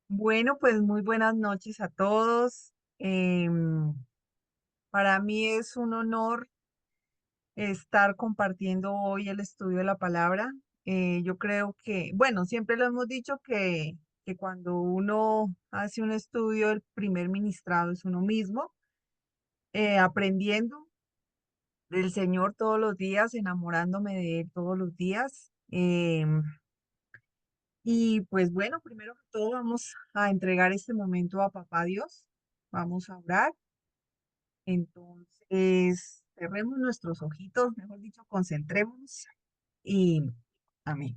Bueno, pues muy buenas noches a todos. Para mí es un honor estar compartiendo hoy el estudio de la palabra. Yo creo que, bueno, siempre lo hemos dicho que cuando uno hace un estudio, el primer ministrado es uno mismo, aprendiendo del Señor todos los días, enamorándome de Él todos los días. Y pues bueno, primero que todo vamos a entregar este momento a Papá Dios. Vamos a orar. Entonces, cerremos nuestros ojitos, mejor dicho, concentrémonos y amén.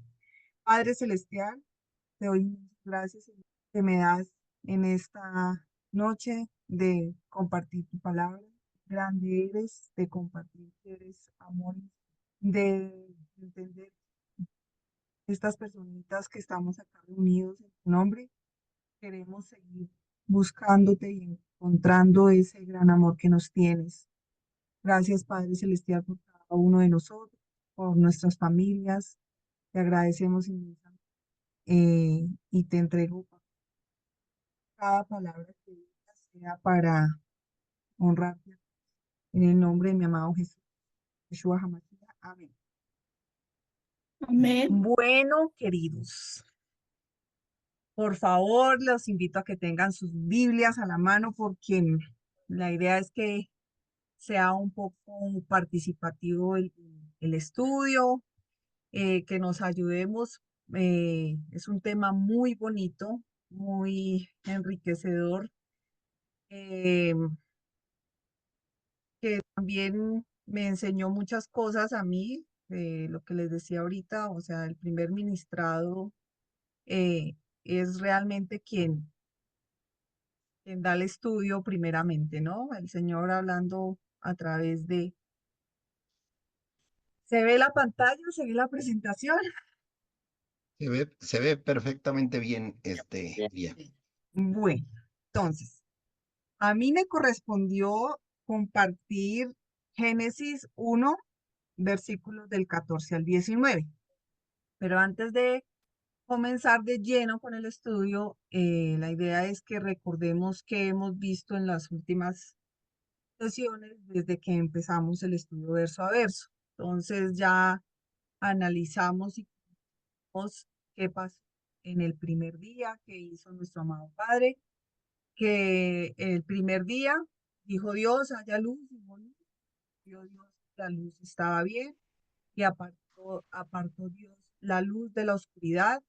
Padre Celestial, te doy muchas gracias Señor, que me das en esta noche de compartir tu palabra. Grande eres, de compartir que eres amor, de entender estas personitas que estamos acá reunidos en tu nombre. Queremos seguir buscándote y encontrando ese gran amor que nos tienes. Gracias, Padre Celestial, por cada uno de nosotros, por nuestras familias. Te agradecemos inmensamente y te entrego cada palabra que diga sea para honrarte en el nombre de mi amado Jesús. Yeshua HaMashiach. Amén. Amén. Bueno, queridos, por favor, los invito a que tengan sus Biblias a la mano porque la idea es que sea un poco participativo el estudio, que nos ayudemos. Es un tema muy bonito, muy enriquecedor, eh, que también me enseñó muchas cosas a mí, lo que les decía ahorita, o sea, el primer ministrado eh, es realmente quien da el estudio primeramente, ¿no? El Señor hablando a través de... ¿Se ve la pantalla? ¿Se ve la presentación? Se ve perfectamente bien, Bien. Miriam. Bueno, entonces, a mí me correspondió compartir Génesis 1, versículos del 14 al 19. Pero antes de comenzar de lleno con el estudio, la idea es que recordemos que hemos visto en las últimas sesiones desde que empezamos el estudio verso a verso. Entonces ya analizamos y vimos qué pasó en el primer día que hizo nuestro amado Padre, que el primer día dijo Dios, haya luz, y hubo luz. Vio Dios, la luz estaba bien, y apartó Dios la luz de la oscuridad,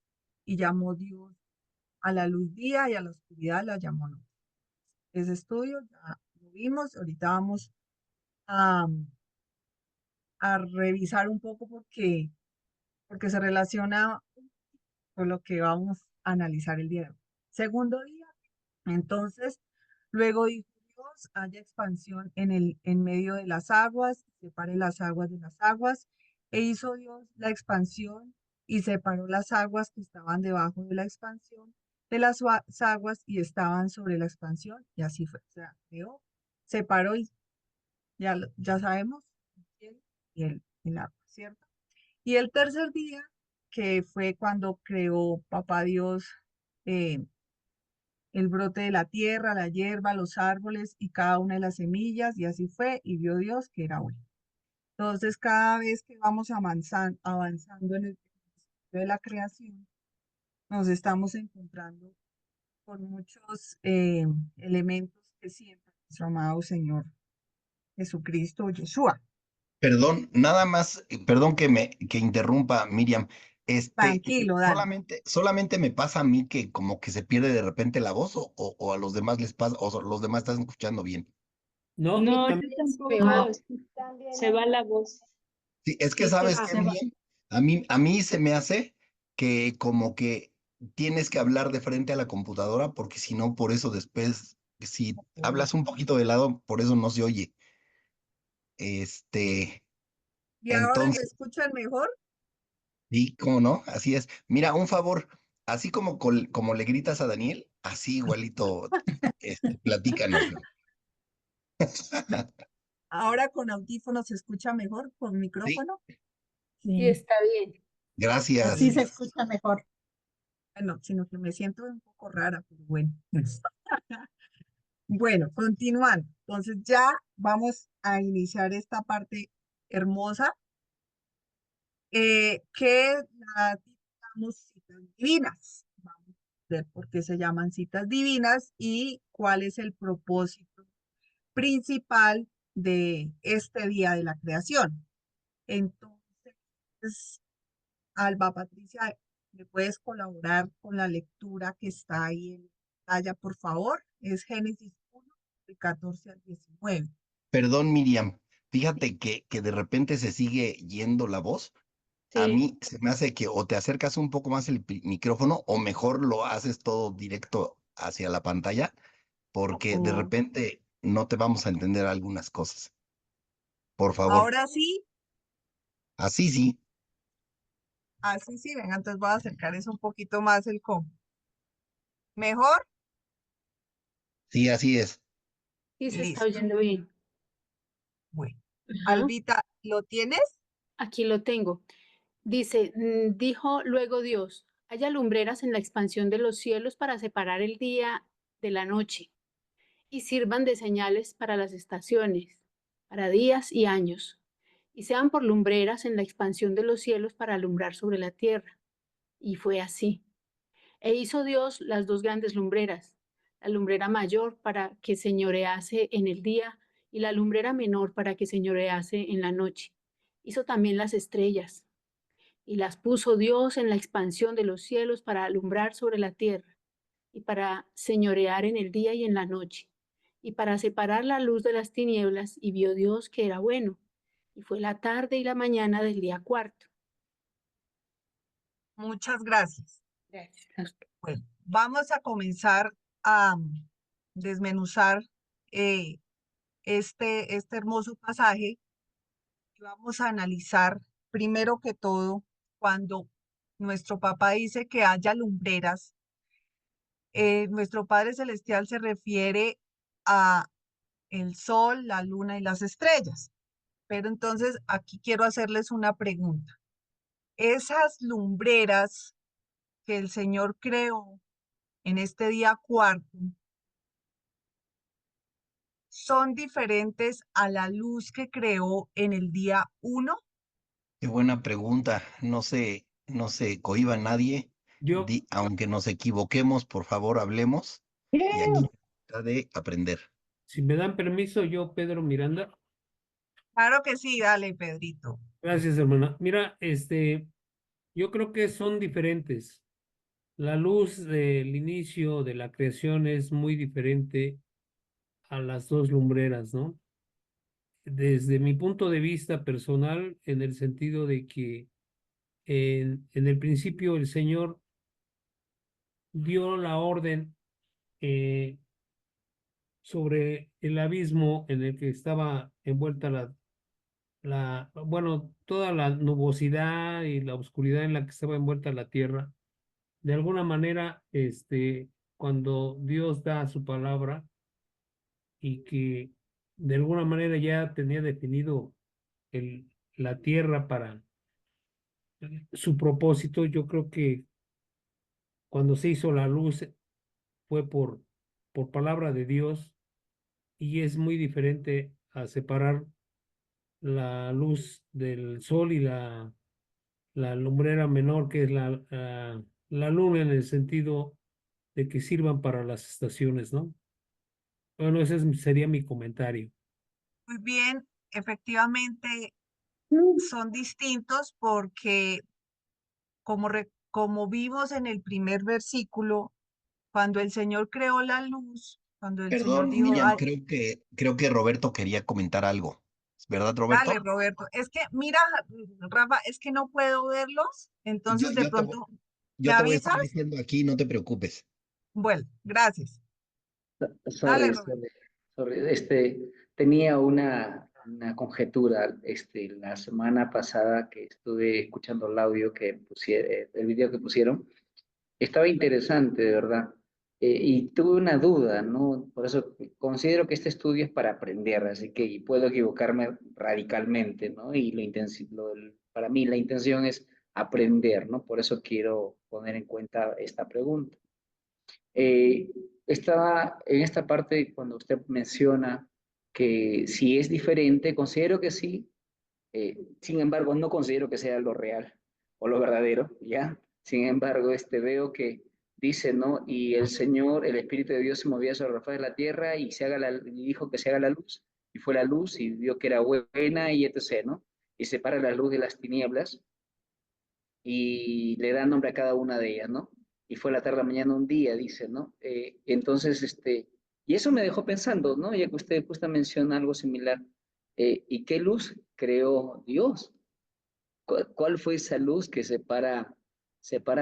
y llamó Dios a la luz día, y a la oscuridad la llamó noche. Ese estudio ya lo vimos, ahorita vamos a, a revisar un poco porque se relaciona con lo que vamos a analizar el día de hoy. Segundo día, entonces, luego dijo Dios, haya expansión en medio de las aguas, separe las aguas de las aguas, e hizo Dios la expansión y separó las aguas que estaban debajo de la expansión de las aguas y estaban sobre la expansión, y así fue. O sea, creó, separó y ya sabemos, el cielo y el agua, ¿cierto? Y el tercer día, que fue cuando creó Papá Dios eh, el brote de la tierra, la hierba, los árboles y cada una de las semillas, y así fue, y vio Dios que era bueno. Entonces, cada vez que vamos avanzando en el principio de la creación, nos estamos encontrando con muchos elementos que siempre nuestro amado Señor Jesucristo, Yeshua. Perdón, nada más, perdón que interrumpa, Miriam. Tranquilo, dale. Solamente me pasa a mí que como que se pierde de repente la voz o a los demás les pasa, los demás están escuchando bien. No, No, yo también tampoco se va la voz. Sí, es que sí se sabes que, se va. Miriam, a mí se me hace que como que tienes que hablar de frente a la computadora porque si no, por eso después, si hablas un poquito de lado, por eso no se oye. Este, ¿Y ahora me entonces, escuchan mejor? sí, ¿cómo no? Así es. Mira, un favor, así como le gritas a Daniel, así igualito, platícanoslo. Ahora con audífonos se escucha mejor, con Sí, micrófono. Sí, Sí, está bien. gracias. Así se listo. escucha mejor. No, sino que me siento un poco rara, pero bueno. Bueno, continuando. Entonces ya vamos a iniciar esta parte hermosa, que la titulamos citas divinas. Vamos a ver por qué se llaman citas divinas y cuál es el propósito principal de este día de la creación. Entonces, Alba Patricia, ¿me puedes colaborar con la lectura que está ahí en pantalla, por favor? Es Génesis 1, del 14 al 19. Perdón, Miriam, fíjate que de repente se sigue yendo la voz. A Sí. mí se me hace que o te acercas un poco más el micrófono o mejor lo haces todo directo hacia la pantalla, porque de O repente no te vamos a entender algunas cosas. Por favor. ahora sí, Así sí, así sí, venga, entonces voy a acercar eso un poquito más el com. ¿Mejor? sí, así es. Sí, se está Listo. oyendo bien. Bueno. Ajá. Albita, ¿lo tienes? Aquí lo tengo. Dice, dijo luego Dios, haya lumbreras en la expansión de los cielos para separar el día de la noche y sirvan de señales para las estaciones, para días y años, y sean por lumbreras en la expansión de los cielos para alumbrar sobre la tierra. Y fue así. E hizo Dios las dos grandes lumbreras, la lumbrera mayor para que señorease en el día y la lumbrera menor para que señorease en la noche. Hizo también las estrellas y las puso Dios en la expansión de los cielos para alumbrar sobre la tierra y para señorear en el día y en la noche y para separar la luz de las tinieblas, y vio Dios que era bueno. Y fue la tarde y la mañana del día cuarto. Muchas gracias. Gracias. Bueno, vamos a comenzar a desmenuzar eh, este hermoso pasaje y vamos a analizar primero que todo cuando nuestro papá dice que haya lumbreras. Nuestro Padre Celestial se refiere a el sol, la luna y las estrellas. Pero entonces aquí quiero hacerles una pregunta. Esas lumbreras que el Señor creó en este día cuarto, ¿son diferentes a la luz que creó en el día uno? Qué buena pregunta. No se cohíba nadie. Yo, Aunque nos equivoquemos, por favor, hablemos. Y aquí se trata de aprender. si me dan permiso, yo, Pedro Miranda, Claro que sí, dale, Pedrito. gracias, hermana. Mira, yo creo que son diferentes. La luz del inicio de la creación es muy diferente a las dos lumbreras, ¿no? Desde mi punto de vista personal, en el sentido de que en el principio el Señor dio la orden eh, sobre el abismo en el que estaba envuelta bueno, toda la nubosidad y la oscuridad en la que estaba envuelta la tierra. De alguna manera, cuando Dios da su palabra y que de alguna manera ya tenía definido la tierra para su propósito, yo creo que cuando se hizo la luz fue por palabra de Dios, y es muy diferente a separar la luz del sol y la lumbrera menor, que es la luna, en el sentido de que sirvan para las estaciones, ¿no? Bueno, sería mi comentario. Muy bien, efectivamente son distintos porque como vimos en el primer versículo, cuando el Señor creó la luz, cuando el Señor Perdón, dijo, Miriam, "Ay, creo que Roberto quería comentar algo. ¿Es verdad, dale, Roberto? Roberto, es que mira, Rafa, es que no puedo verlos, Yo, entonces de yo te, voy- pronto, ¿me yo te voy a avisas? estar diciendo aquí, no te preocupes. Bueno, gracias. Dale, Sorry, Roberto. sorry. Tenía una conjetura, la semana pasada que estuve escuchando el audio que el video que pusieron, estaba interesante, de verdad. Y tuve una duda, ¿no? Por eso considero que este estudio es para aprender, así que puedo equivocarme radicalmente, ¿no? Y para mí la intención es aprender, ¿no? Por eso quiero poner en cuenta esta pregunta. Eh, Estaba en esta parte cuando usted menciona que si es diferente, considero que sí, sin embargo, no considero que sea lo real o lo verdadero, ¿ya? Sin embargo, veo que dice, ¿no? Y el Señor, el Espíritu de Dios se movía sobre la faz de la tierra y, y dijo que se haga la luz. Y fue la luz y vio que era buena y etc., ¿no? Y separa la luz de las tinieblas y le da nombre a cada una de ellas, ¿no? Y fue la tarde, la mañana, un día, dice, ¿no? Entonces, y eso me dejó pensando, ¿no? Ya que usted justo menciona algo similar. ¿Y qué luz creó Dios? ¿Cuál fue esa luz que separa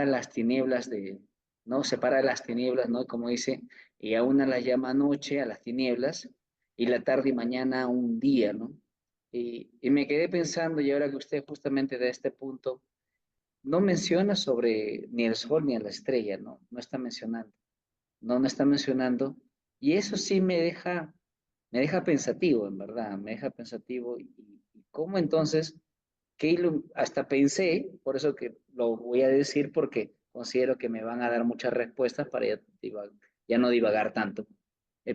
las tinieblas de, ¿no? Separa las tinieblas, ¿no? Como dice, y a una las llama noche, a las tinieblas, y la tarde y mañana un día, ¿no? Y me quedé pensando, y ahora que usted justamente de este punto, no menciona sobre ni el sol ni a la estrella, ¿no? No está mencionando, no está mencionando, y eso sí me deja pensativo, en verdad, me deja pensativo, y cómo entonces hasta pensé, por eso que lo voy a decir porque considero que me van a dar muchas respuestas para ya no divagar tanto.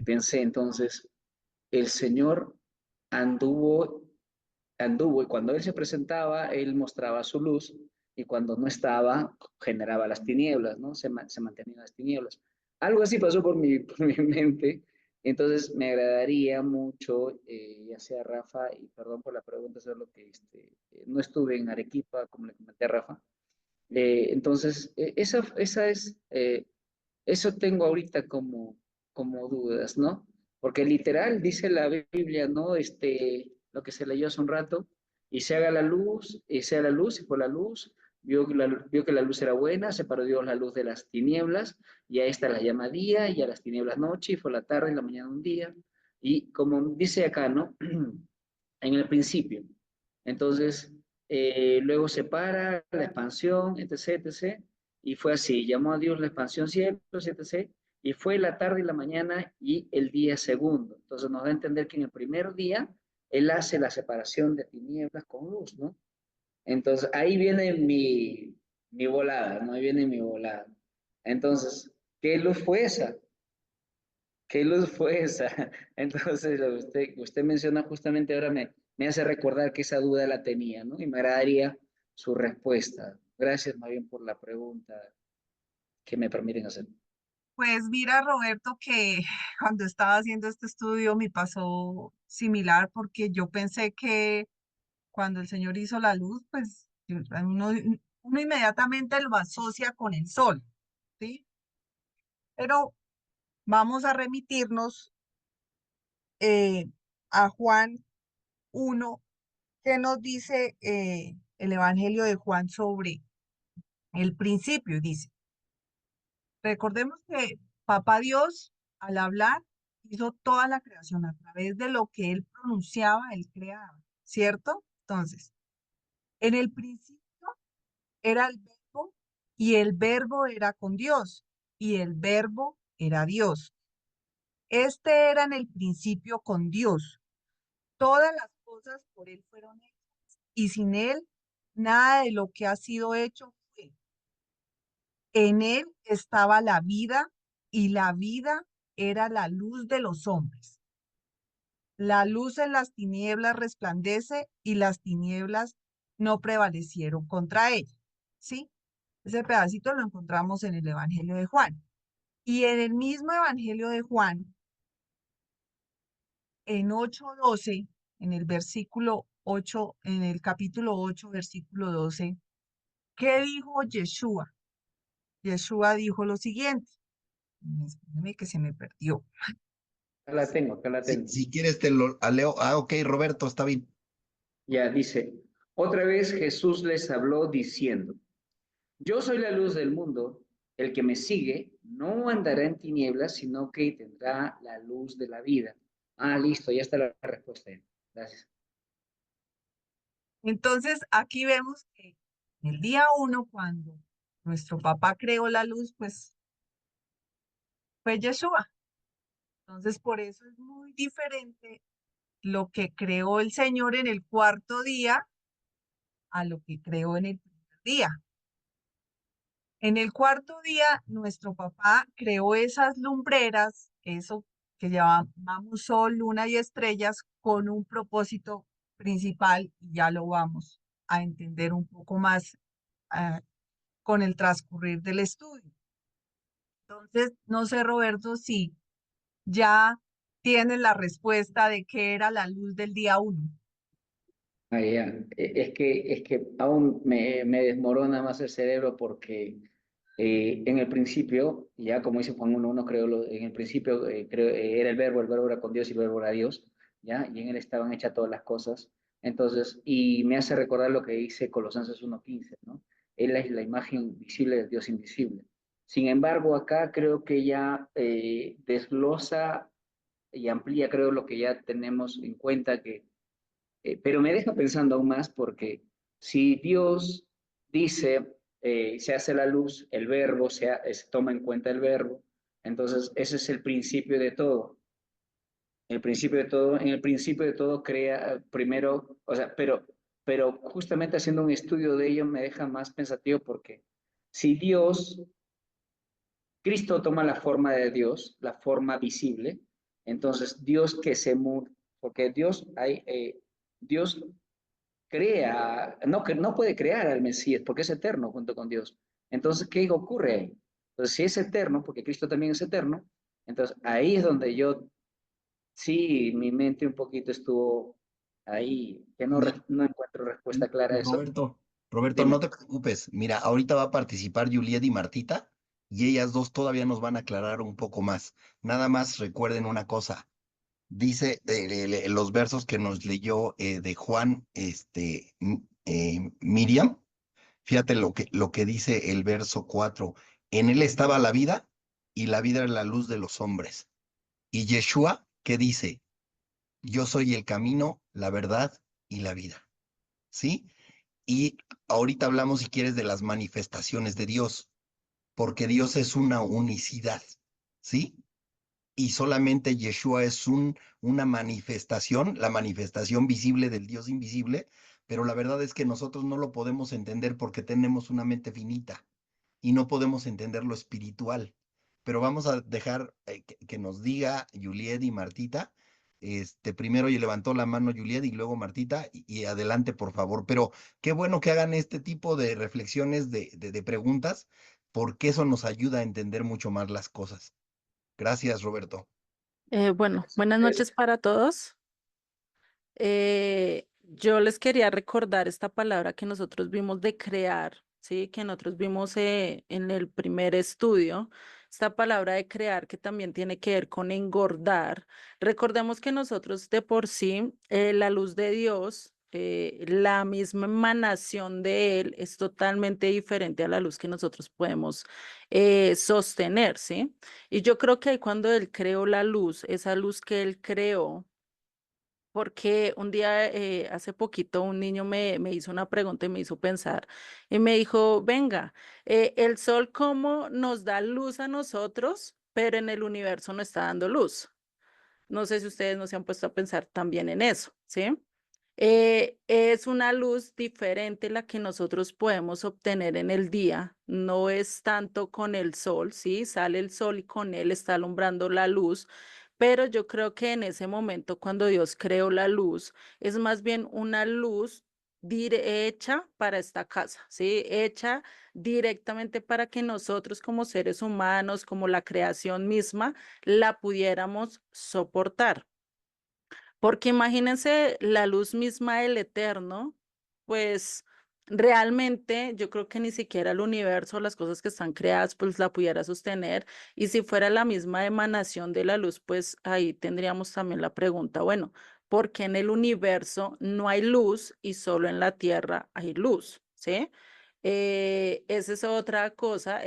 Pensé entonces, el Señor anduvo, anduvo y cuando Él se presentaba, Él mostraba su luz y cuando no estaba, generaba las tinieblas, ¿no? Se mantenían las tinieblas. Algo así pasó por por mi mente. Entonces, me agradaría mucho, ya sea Rafa, y perdón por la pregunta, solo que no estuve en Arequipa, como le comenté a Rafa. Entonces, eso tengo ahorita como dudas, ¿no? Porque literal dice la Biblia, ¿no? Lo que se leyó hace un rato, y se haga la luz, y sea la luz, y fue la luz, vio que la luz era buena, separó Dios la luz de las tinieblas, y a esta la llama día, y a las tinieblas noche, y fue la tarde y la mañana un día, y como dice acá, ¿no? En el principio. Entonces, luego separa la expansión, etc., etc., y fue así, llamó a Dios la expansión cielos, etc., y fue la tarde y la mañana y el día segundo. Entonces nos da a entender que en el primer día Él hace la separación de tinieblas con luz, ¿no? Entonces ahí viene mi volada, ¿no? Ahí viene mi volada. Entonces, ¿qué luz fue esa? ¿Qué luz fue esa? Entonces, lo que usted menciona justamente ahora me hace recordar que esa duda la tenía, ¿no? Y me agradaría su respuesta. Gracias, más bien, por la pregunta que me permiten hacer. Pues mira, Roberto, que cuando estaba haciendo este estudio me pasó similar porque yo pensé que cuando el Señor hizo la luz, pues uno inmediatamente lo asocia con el sol, ¿sí? Pero vamos a remitirnos a Juan 1, que nos dice el Evangelio de Juan sobre el principio. Dice, recordemos que Papá Dios, al hablar, hizo toda la creación a través de lo que él pronunciaba, él creaba, ¿cierto? Entonces, en el principio era el verbo y el verbo era con Dios y el verbo era Dios. Este era en el principio con Dios. Todas las cosas por él fueron hechas y sin él nada de lo que ha sido hecho fue. En él estaba la vida y la vida era la luz de los hombres. La luz en las tinieblas resplandece y las tinieblas no prevalecieron contra ella. ¿Sí? Ese pedacito lo encontramos en el Evangelio de Juan. Y en el mismo Evangelio de Juan, en 8:12, en el versículo 8, en el capítulo 8, versículo 12, ¿qué dijo Yeshua? Yeshua dijo lo siguiente. Espérame que se me perdió. Acá la tengo, acá la Si, tengo. si quieres te lo leo. Ah, ok, Roberto, está bien. Ya dice, otra vez Jesús les habló diciendo, yo soy la luz del mundo, el que me sigue no andará en tinieblas, sino que tendrá la luz de la vida. Ah, listo, ya está la respuesta. Gracias. Entonces, aquí vemos que el día 1, cuando nuestro papá creó la luz, pues fue Yeshua. Entonces, por eso es muy diferente lo que creó el Señor en el cuarto día a lo que creó en el primer día. En el cuarto día, nuestro papá creó esas lumbreras, eso que llamamos sol, luna y estrellas, con un propósito principal, y ya lo vamos a entender un poco más con el transcurrir del estudio. Entonces, no sé, Roberto, si ya tienes la respuesta de qué era la luz del día 1. Ah, ya. Es que aún me desmorona más el cerebro porque en el principio, ya como dice Juan 1:1, creo, en el principio era el verbo era con Dios y el verbo era Dios, ¿ya? Y en él estaban hechas todas las cosas. Entonces, y me hace recordar lo que dice Colosenses 1:15, ¿no? Él es la imagen visible del Dios invisible. Sin embargo, acá creo que ya desglosa y amplía, creo, lo que ya tenemos en cuenta que pero me deja pensando aún más porque si Dios dice, se hace la luz, el verbo, se toma en cuenta el verbo, entonces ese es el principio de todo. El principio de todo, en el principio de todo crea primero, o sea, pero justamente haciendo un estudio de ello me deja más pensativo porque si Cristo toma la forma de Dios, la forma visible, entonces Dios porque Dios crea, no, que no puede crear al Mesías porque es eterno junto con Dios. Entonces, ¿qué ocurre ahí? Entonces, si es eterno, porque Cristo también es eterno, entonces ahí es donde yo, sí, mi mente un poquito estuvo ahí, que no encuentro respuesta clara a eso. Roberto, Dime. no te preocupes. Mira, ahorita va a participar Juliet y Martita y ellas dos todavía nos van a aclarar un poco más. Nada más recuerden una cosa. Dice los versos que nos leyó de Juan, Miriam. Fíjate lo que dice el verso 4. En él estaba la vida y la vida era la luz de los hombres. Y Yeshua, ¿qué dice? Yo soy el camino, la verdad y la vida. ¿Sí? Y ahorita hablamos, si quieres, de las manifestaciones de Dios, porque Dios es una unicidad. ¿Sí? Y solamente Yeshua es una manifestación, la manifestación visible del Dios invisible, pero la verdad es que nosotros no lo podemos entender porque tenemos una mente finita y no podemos entender lo espiritual. Pero vamos a dejar que nos diga Juliet y Martita. Primero y levantó la mano Juliet y luego Martita, y adelante, por favor. Pero qué bueno que hagan este tipo de reflexiones, de preguntas, porque eso nos ayuda a entender mucho más las cosas. Gracias, Roberto. Bueno, buenas noches para todos. Yo les quería recordar esta palabra que nosotros vimos de crear, ¿sí? Que nosotros vimos en el primer estudio, esta palabra de crear que también tiene que ver con engordar. Recordemos que nosotros de por sí, la luz de Dios, la misma emanación de Él es totalmente diferente a la luz que nosotros podemos sostener, ¿sí? Y yo creo que ahí cuando Él creó la luz, esa luz que Él creó, porque un día, hace poquito, un niño me hizo una pregunta y me hizo pensar y me dijo, venga, el sol cómo nos da luz a nosotros, pero en el universo no está dando luz. No sé si ustedes no se han puesto a pensar también en eso, ¿sí? Es una luz diferente la que nosotros podemos obtener en el día, no es tanto con el sol, ¿sí? Sale el sol y con él está alumbrando la luz, pero yo creo que en ese momento cuando Dios creó la luz, es más bien una luz hecha para esta casa, ¿sí? Hecha directamente para que nosotros como seres humanos, como la creación misma, la pudiéramos soportar. Porque imagínense la luz misma del eterno, pues realmente yo creo que ni siquiera el universo, las cosas que están creadas, pues la pudiera sostener. Y si fuera la misma emanación de la luz, pues ahí tendríamos también la pregunta, bueno, ¿por qué en el universo no hay luz y solo en la tierra hay luz? ¿Sí? Esa es otra cosa,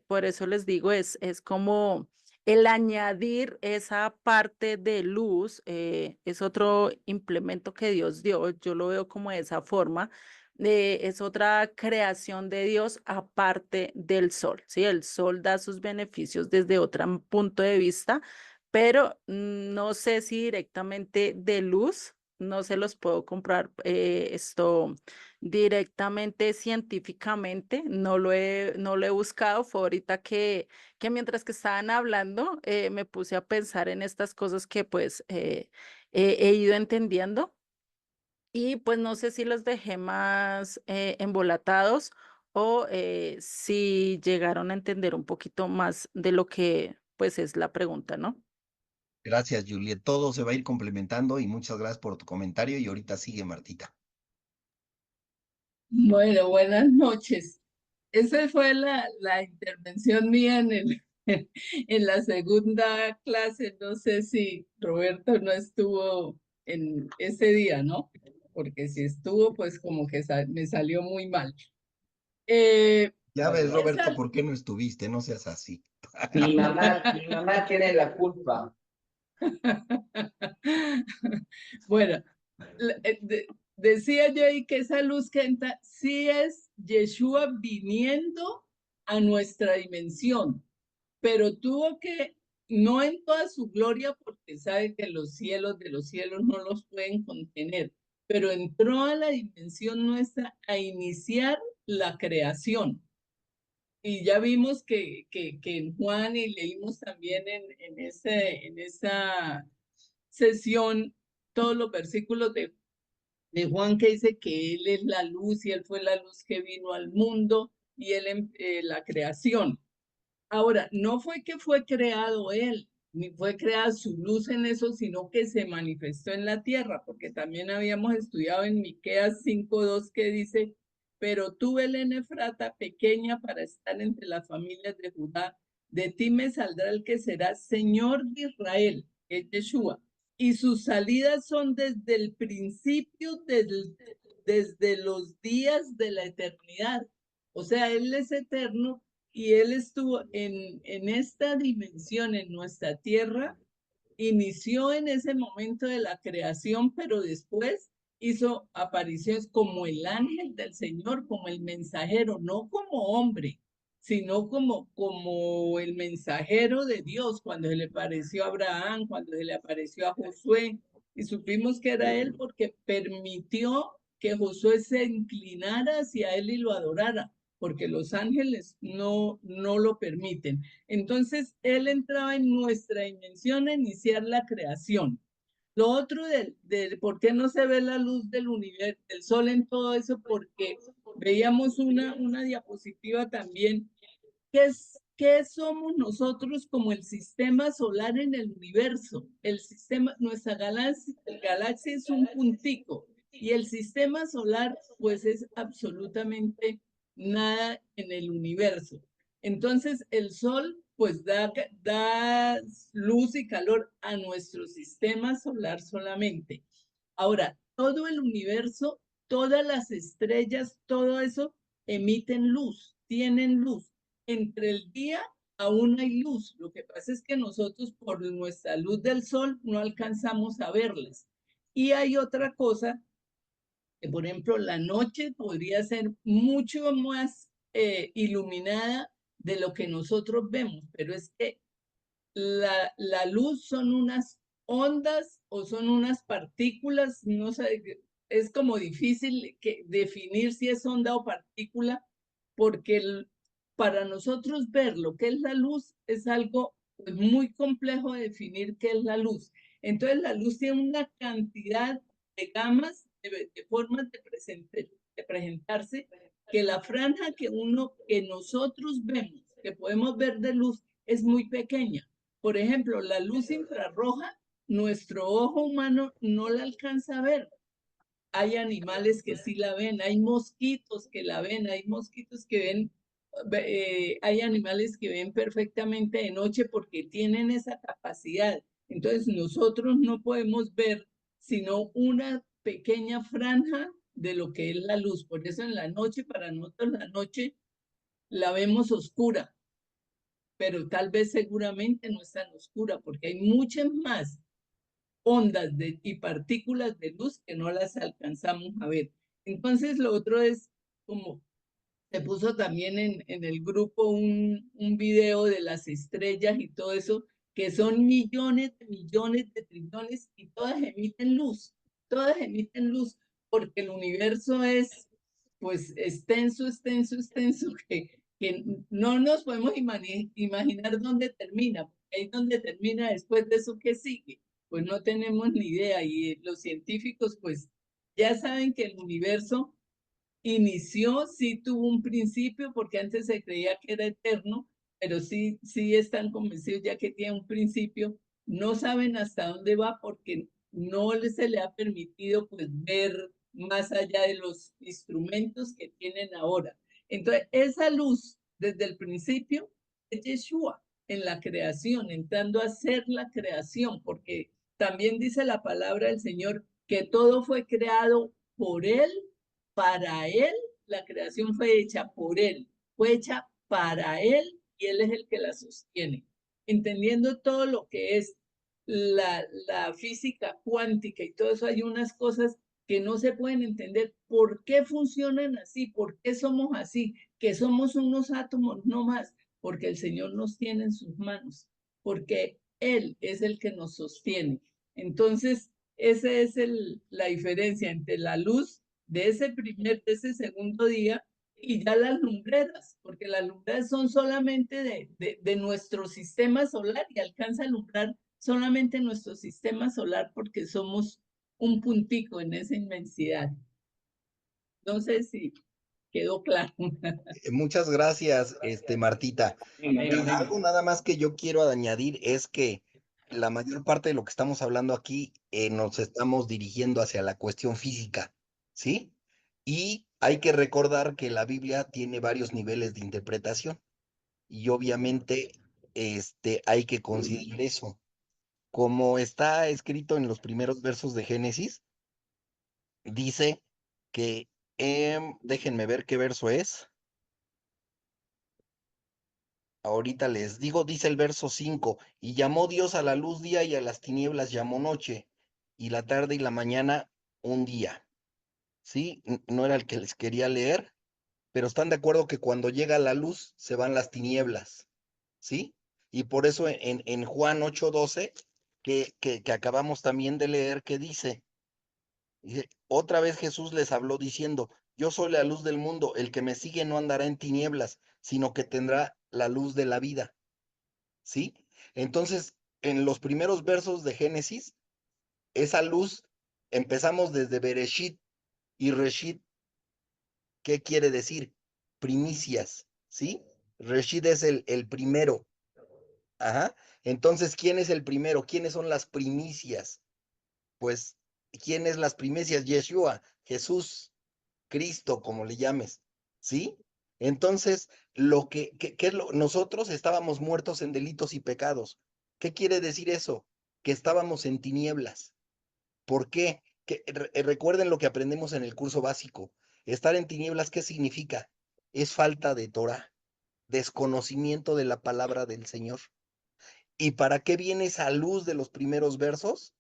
por eso les digo, es como el añadir esa parte de luz, es otro implemento que Dios dio, yo lo veo como de esa forma, es otra creación de Dios aparte del sol, ¿sí? El sol da sus beneficios desde otro punto de vista, pero no sé si directamente de luz no se los puedo comprar esto directamente científicamente, no lo he buscado, fue ahorita que mientras que estaban hablando me puse a pensar en estas cosas que pues he ido entendiendo y pues no sé si los dejé más embolatados o si llegaron a entender un poquito más de lo que pues es la pregunta, ¿no? Gracias, Juliet. Todo se va a ir complementando y muchas gracias por tu comentario. Y ahorita sigue Martita. Bueno, buenas noches. Esa fue la intervención mía en la segunda clase. No sé si Roberto no estuvo en ese día, ¿no? Porque si estuvo, pues como que me salió muy mal. Ya ves, Roberto, esa- ¿por qué no estuviste? No seas así. Mi mamá tiene la culpa. Bueno, decía yo ahí que esa luz que entra sí es Yeshua viniendo a nuestra dimensión, pero tuvo que, no en toda su gloria, porque sabe que los cielos de los cielos no los pueden contener, pero entró a la dimensión nuestra a iniciar la creación. Y ya vimos que en Juan, y leímos también en esa sesión todos los versículos de Juan que dice que Él es la luz y Él fue la luz que vino al mundo y Él la creación. Ahora, no fue que fue creado Él, ni fue creada su luz en eso, sino que se manifestó en la tierra, porque también habíamos estudiado en Miqueas 5:2 que dice, pero tú, Belén Efrata, pequeña para estar entre las familias de Judá, de ti me saldrá el que será Señor de Israel, que es Yeshua, y sus salidas son desde el principio, desde los días de la eternidad. O sea, Él es eterno y Él estuvo en esta dimensión, en nuestra tierra, inició en ese momento de la creación, pero después hizo apariciones como el ángel del Señor, como el mensajero, no como hombre, sino como el mensajero de Dios, cuando se le apareció a Abraham, cuando se le apareció a Josué, y supimos que era él porque permitió que Josué se inclinara hacia él y lo adorara, porque los ángeles no lo permiten. Entonces, él entraba en nuestra dimensión a iniciar la creación. Lo otro de por qué no se ve la luz del universo, del sol en todo eso, porque veíamos una diapositiva también, ¿qué somos nosotros como el sistema solar en el universo? El sistema, nuestra galaxia es un puntico y el sistema solar pues es absolutamente nada en el universo. Entonces el sol pues da luz y calor a nuestro sistema solar solamente. Ahora, todo el universo, todas las estrellas, todo eso emiten luz, tienen luz. Entre el día aún hay luz. Lo que pasa es que nosotros por nuestra luz del sol no alcanzamos a verlas. Y hay otra cosa, que por ejemplo la noche podría ser mucho más iluminada de lo que nosotros vemos, pero es que la luz son unas ondas o son unas partículas, no sé, es como difícil definir si es onda o partícula, porque para nosotros ver lo que es la luz es algo pues, muy complejo de definir qué es la luz. Entonces la luz tiene una cantidad de gamas, de formas de presentarse, que la franja que nosotros vemos, que podemos ver de luz, es muy pequeña. Por ejemplo, la luz infrarroja, nuestro ojo humano no la alcanza a ver. Hay animales que sí la ven, hay mosquitos que la ven, hay mosquitos que ven, hay animales que ven perfectamente de noche porque tienen esa capacidad. Entonces nosotros no podemos ver sino una pequeña franja de lo que es la luz. Por eso en la noche, para nosotros la noche la vemos oscura, pero tal vez seguramente no es tan oscura porque hay muchas más ondas y partículas de luz que no las alcanzamos a ver. Entonces lo otro es como se puso también en el grupo un video de las estrellas y todo eso, que son millones de trillones y todas emiten luz. todas emiten luz, porque el universo es, pues, extenso, extenso, extenso, que no nos podemos imaginar dónde termina, porque ahí donde termina después de eso, ¿qué sigue? Pues no tenemos ni idea, y los científicos, pues, ya saben que el universo inició, sí tuvo un principio, porque antes se creía que era eterno, pero sí están convencidos ya que tiene un principio. No saben hasta dónde va porque no se le ha permitido pues ver más allá de los instrumentos que tienen ahora. Entonces, esa luz desde el principio es Yeshua en la creación, entrando a ser la creación, porque también dice la palabra del Señor que todo fue creado por Él, para Él. La creación fue hecha por Él, fue hecha para Él y Él es el que la sostiene. Entendiendo todo lo que es la física cuántica y todo eso, hay unas cosas que no se pueden entender. ¿Por qué funcionan así? ¿Por qué somos así? Que somos unos átomos, no más, porque el Señor nos tiene en sus manos, porque Él es el que nos sostiene. Entonces, esa es la diferencia entre la luz de de ese segundo día y ya las lumbreras, porque las lumbreras son solamente de nuestro sistema solar y alcanza a alumbrar solamente nuestro sistema solar porque somos un puntico en esa inmensidad. No sé si quedó claro. Muchas gracias, Martita. Amén. Algo nada más que yo quiero añadir es que la mayor parte de lo que estamos hablando aquí nos estamos dirigiendo hacia la cuestión física, ¿sí? Y hay que recordar que la Biblia tiene varios niveles de interpretación y obviamente hay que considerar eso. Como está escrito en los primeros versos de Génesis, dice que, déjenme ver qué verso es. Ahorita les digo, dice el verso 5, y llamó Dios a la luz día y a las tinieblas llamó noche, y la tarde y la mañana un día. ¿Sí? No era el que les quería leer, pero están de acuerdo que cuando llega la luz se van las tinieblas. ¿Sí? Y por eso en Juan 8:12, que acabamos también de leer, que dice, otra vez Jesús les habló diciendo, yo soy la luz del mundo, el que me sigue no andará en tinieblas, sino que tendrá la luz de la vida. ¿Sí? Entonces, en los primeros versos de Génesis, esa luz, empezamos desde Bereshit, y Reshit, ¿qué quiere decir? Primicias, ¿sí? Reshit es el primero. Ajá. Entonces, ¿quién es el primero? ¿Quiénes son las primicias? Pues, ¿quién es las primicias? Yeshua, Jesús, Cristo, como le llames, ¿sí? Entonces, nosotros estábamos muertos en delitos y pecados. ¿Qué quiere decir eso? Que estábamos en tinieblas. ¿Por qué? Recuerden lo que aprendemos en el curso básico. Estar en tinieblas, ¿qué significa? Es falta de Torah, desconocimiento de la palabra del Señor. ¿Y para qué viene esa luz de los primeros versos?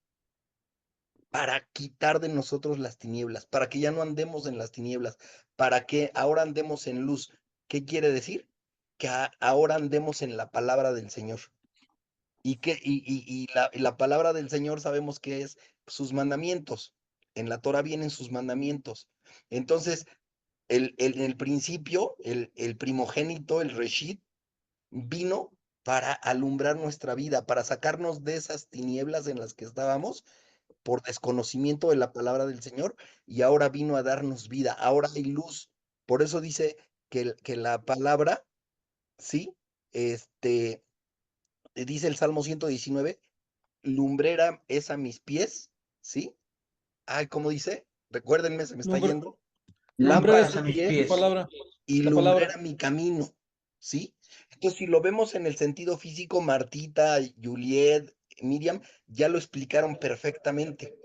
Para quitar de nosotros las tinieblas, para que ya no andemos en las tinieblas, para que ahora andemos en luz. ¿Qué quiere decir? Que ahora andemos en la palabra del Señor. Y la palabra del Señor sabemos que es sus mandamientos. En la Torah vienen sus mandamientos. Entonces, en el principio, el primogénito, el Reshit, vino para alumbrar nuestra vida, para sacarnos de esas tinieblas en las que estábamos por desconocimiento de la palabra del Señor, y ahora vino a darnos vida, ahora hay luz. Por eso dice que la palabra, ¿sí? Dice el Salmo 119, lumbrera es a mis pies, ¿sí? Ay, ¿cómo dice? Recuérdenme, se me está Lumbre, yendo. lumbre Lámpara Lámparas es a a mis mis la pies pies. palabra, y la palabra. lumbrera mi camino, ¿sí? Entonces, si lo vemos en el sentido físico, Martita, Juliet, Miriam, ya lo explicaron perfectamente,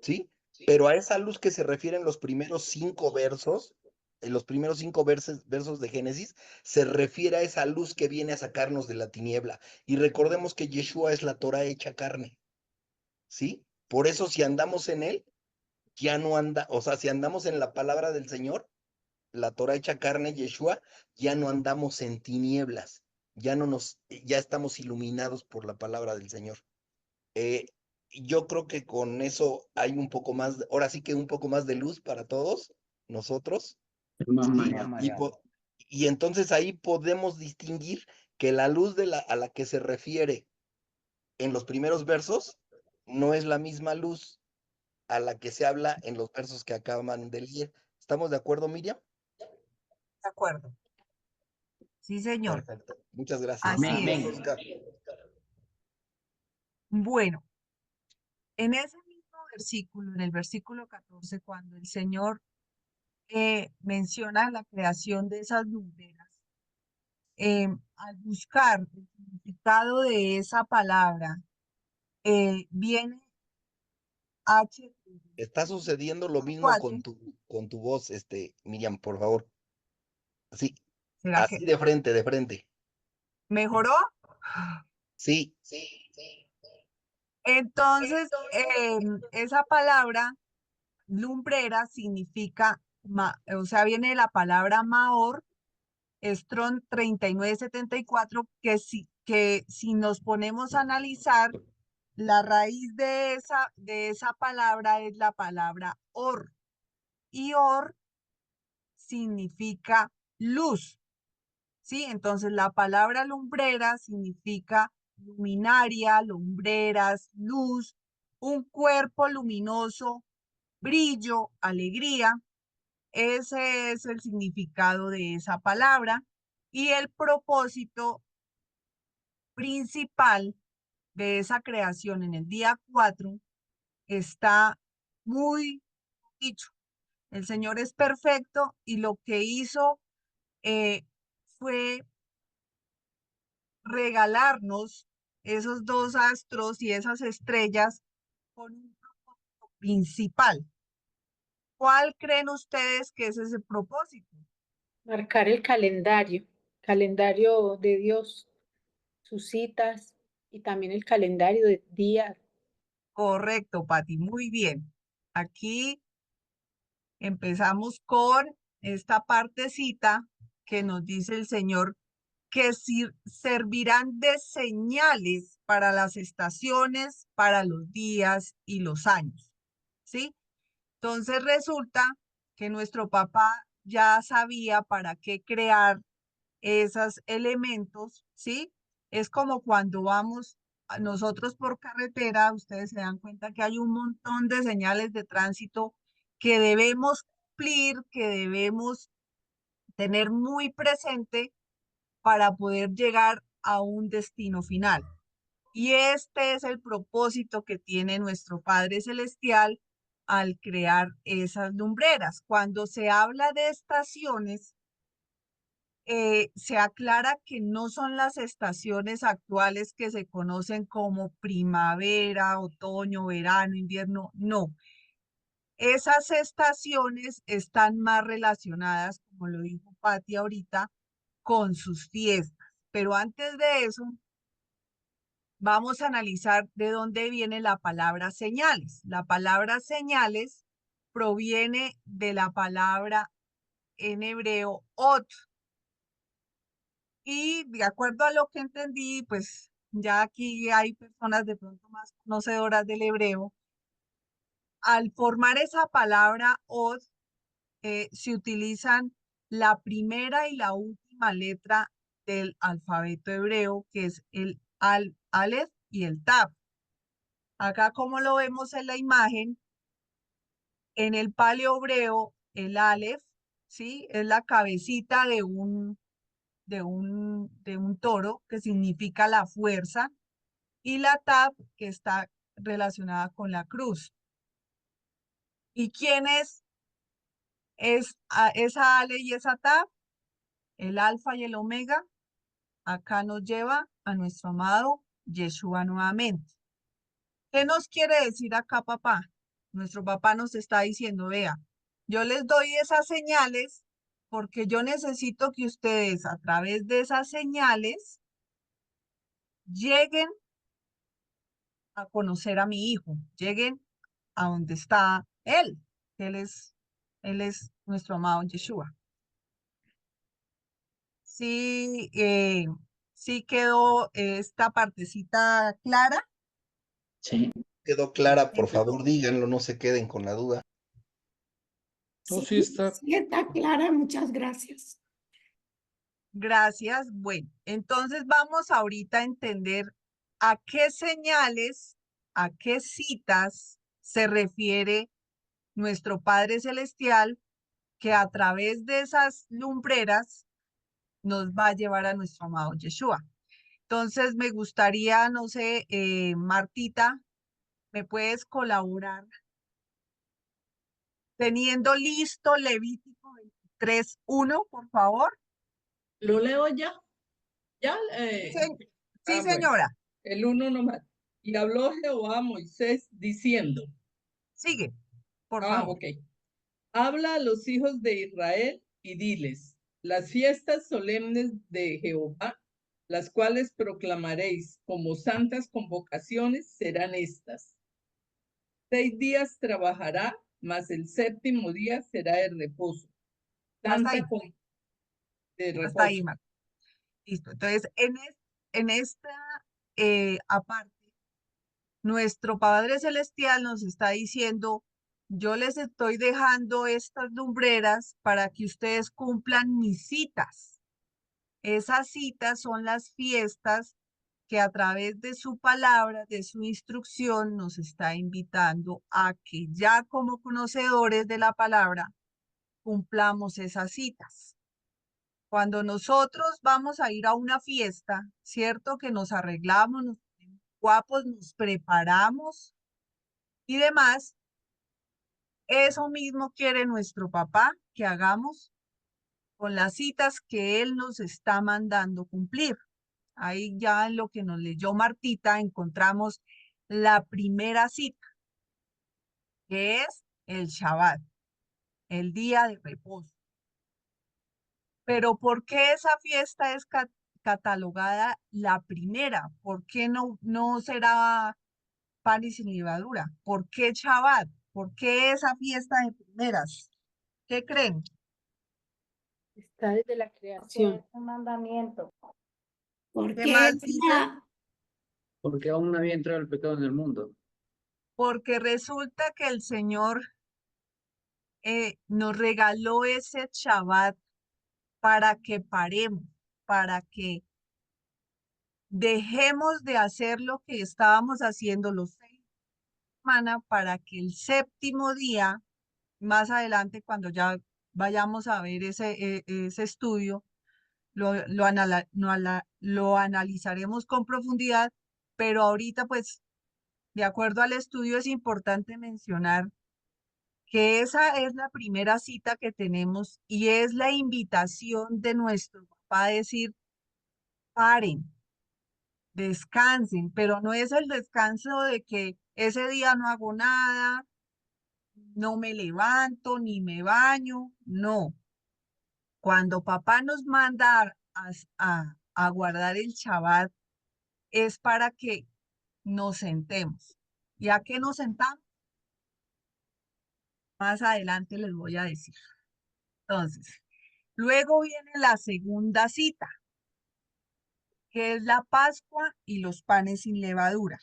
¿sí? Pero a esa luz que se refieren los primeros 5 versos, en los primeros 5 versos de Génesis, se refiere a esa luz que viene a sacarnos de la tiniebla. Y recordemos que Yeshua es la Torah hecha carne, ¿sí? Por eso si andamos en él, ya no anda, o sea, si andamos en la palabra del Señor, la Torah hecha carne, Yeshua, ya no andamos en tinieblas, ya estamos iluminados por la palabra del Señor. Eh, yo creo que con eso hay un poco más, ahora sí que un poco más de luz para todos nosotros. Mamá, Y, y entonces ahí podemos distinguir que la luz a la que se refiere en los primeros versos no es la misma luz a la que se habla en los versos que acaban de leer. ¿Estamos de acuerdo, Miriam? De acuerdo. Sí, señor. Perfecto. Muchas gracias. Así amén. es. Oscar. Bueno, en ese mismo versículo, en el versículo 14, cuando el Señor menciona la creación de esas lumbreras, al buscar el significado de esa palabra, viene H Está sucediendo lo mismo 4. con tu voz, Miriam, por favor. Así, ¿Será que así de frente, de frente. mejoró? Sí, Entonces, esa palabra lumbrera significa, o sea, viene de la palabra Maor, Strong 3974, que si nos ponemos a analizar, la raíz de esa palabra es la palabra Or. Y Or significa luz, ¿sí? Entonces, la palabra lumbrera significa luminaria, lumbreras, luz, un cuerpo luminoso, brillo, alegría. Ese es el significado de esa palabra y el propósito principal de esa creación en el día 4 está muy dicho. El Señor es perfecto y lo que hizo fue regalarnos esos dos astros y esas estrellas con un propósito principal. ¿Cuál creen ustedes que es ese propósito? Marcar el calendario de Dios, sus citas y también el calendario de días. Correcto, Pati, muy bien. Aquí empezamos con esta partecita que nos dice el Señor que servirán de señales para las estaciones, para los días y los años, ¿sí? Entonces resulta que nuestro papá ya sabía para qué crear esos elementos, ¿sí? Es como cuando vamos nosotros por carretera, ustedes se dan cuenta que hay un montón de señales de tránsito que debemos cumplir, que debemos tener muy presente para poder llegar a un destino final. Y este es el propósito que tiene nuestro Padre Celestial al crear esas lumbreras. Cuando se habla de estaciones, se aclara que no son las estaciones actuales que se conocen como primavera, otoño, verano, invierno, no. Esas estaciones están más relacionadas, como lo dijo Patti ahorita, con sus fiestas. Pero antes de eso, vamos a analizar de dónde viene la palabra señales. La palabra señales proviene de la palabra en hebreo ot. Y de acuerdo a lo que entendí, pues ya aquí hay personas de pronto más conocedoras del hebreo. Al formar esa palabra ot, se utilizan la primera y la última letra del alfabeto hebreo, que es el Aleph y el Tab. Acá, como lo vemos en la imagen, en el paleo hebreo, el Aleph, ¿sí? Es la cabecita de un toro, que significa la fuerza, y la Tab, que está relacionada con la cruz. ¿Y quién es esa Ale y esa Tab? El alfa y el omega. Acá nos lleva a nuestro amado Yeshua nuevamente. ¿Qué nos quiere decir acá, papá? Nuestro papá nos está diciendo, vea, yo les doy esas señales porque yo necesito que ustedes a través de esas señales lleguen a conocer a mi hijo, lleguen a donde está él. Él es nuestro amado Yeshua. Sí, sí quedó esta partecita clara. Sí. quedó clara, por Entonces, favor, díganlo, no se queden con la duda. No, sí está. Sí está clara, muchas gracias. gracias. Bueno, entonces vamos ahorita a entender a qué señales, a qué citas se refiere nuestro Padre Celestial, que a través de esas lumbreras nos va a llevar a nuestro amado Yeshua. Entonces me gustaría, no sé, Martita, ¿me puedes colaborar teniendo listo Levítico 23:1, por favor? ¿Lo leo ya? ¿Ya? Sí, Bueno, señora. el 1 nomás. Y habló Jehová a Moisés diciendo, Sigue, por favor. ok. Habla a los hijos de Israel y diles, las fiestas solemnes de Jehová, las cuales proclamaréis como santas convocaciones, serán estas. 6 días trabajará, mas el séptimo día será de reposo. Hasta ahí, De hasta ahí, reposo. Marta. Listo. Entonces, en esta aparte, nuestro Padre Celestial nos está diciendo, yo les estoy dejando estas lumbreras para que ustedes cumplan mis citas. Esas citas son las fiestas que a través de su palabra, de su instrucción, nos está invitando a que ya como conocedores de la palabra, cumplamos esas citas. Cuando nosotros vamos a ir a una fiesta, ¿cierto? Que nos arreglamos, nos ponemos guapos, nos preparamos y demás, eso mismo quiere nuestro papá que hagamos con las citas que él nos está mandando cumplir. Ahí ya en lo que nos leyó Martita encontramos la primera cita, que es el Shabbat, el día de reposo. Pero ¿por qué esa fiesta es catalogada la primera? ¿Por qué no será pan y sin levadura? ¿Por qué Shabbat? ¿Por qué esa fiesta de primeras? ¿Qué creen? Está desde la creación. Es un mandamiento. ¿Qué Porque más dicen? Porque aún no había entrado el pecado en el mundo. Porque resulta que el Señor nos regaló ese Shabbat para que paremos, para que dejemos de hacer lo que estábamos haciendo los 6 semanas para que el séptimo día, más adelante cuando ya vayamos a ver ese estudio, lo analizaremos con profundidad, pero ahorita pues de acuerdo al estudio es importante mencionar que esa es la primera cita que tenemos y es la invitación de nuestro papá a decir, paren, descansen, pero no es el descanso de que ese día no hago nada, no me levanto, ni me baño, no. Cuando papá nos manda a guardar el Shabbat, es para que nos sentemos. ¿Y a qué nos sentamos? Más adelante les voy a decir. Entonces, luego viene la segunda cita, que es la Pascua y los panes sin levadura.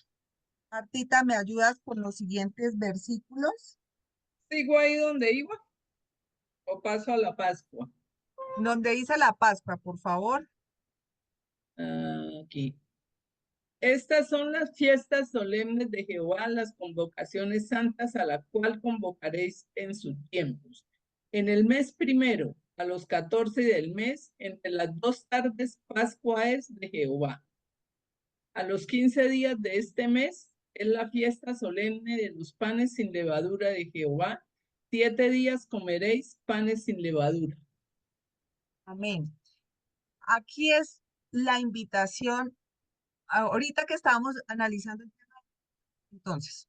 Martita, ¿me ayudas con los siguientes versículos? ¿Sigo ahí donde iba o paso a la Pascua? Donde dice la Pascua, por favor. Aquí. Estas son las fiestas solemnes de Jehová, las convocaciones santas a la cual convocaréis en sus tiempos. En el mes primero, a los 14 del mes, entre las 2 tardes, Pascua es de Jehová. A los 15 días de este mes es la fiesta solemne de los panes sin levadura de Jehová. 7 días comeréis panes sin levadura. Amén. Aquí es la invitación, ahorita que estábamos analizando el tema, entonces,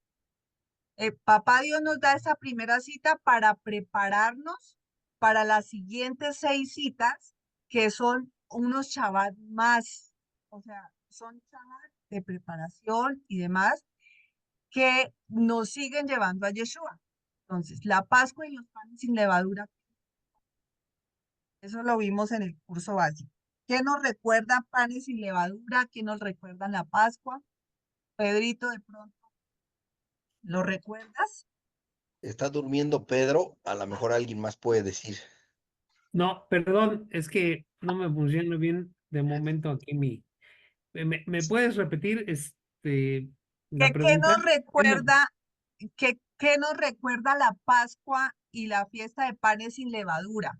Papá Dios nos da esa primera cita para prepararnos para las siguientes 6 citas, que son unos Shabbat más, o sea, son Shabbat de preparación y demás, que nos siguen llevando a Yeshua. Entonces, la Pascua y los panes sin levadura, eso lo vimos en el curso básico. ¿Qué nos recuerda panes sin levadura? ¿Qué nos recuerda la Pascua? Pedrito, de pronto. ¿Lo recuerdas? Está durmiendo Pedro, a lo mejor alguien más puede decir. No, perdón, es que no me funciona bien de momento aquí ¿Me puedes repetir la ¿Qué pregunta? nos recuerda, qué nos recuerda la Pascua y la fiesta de panes sin levadura?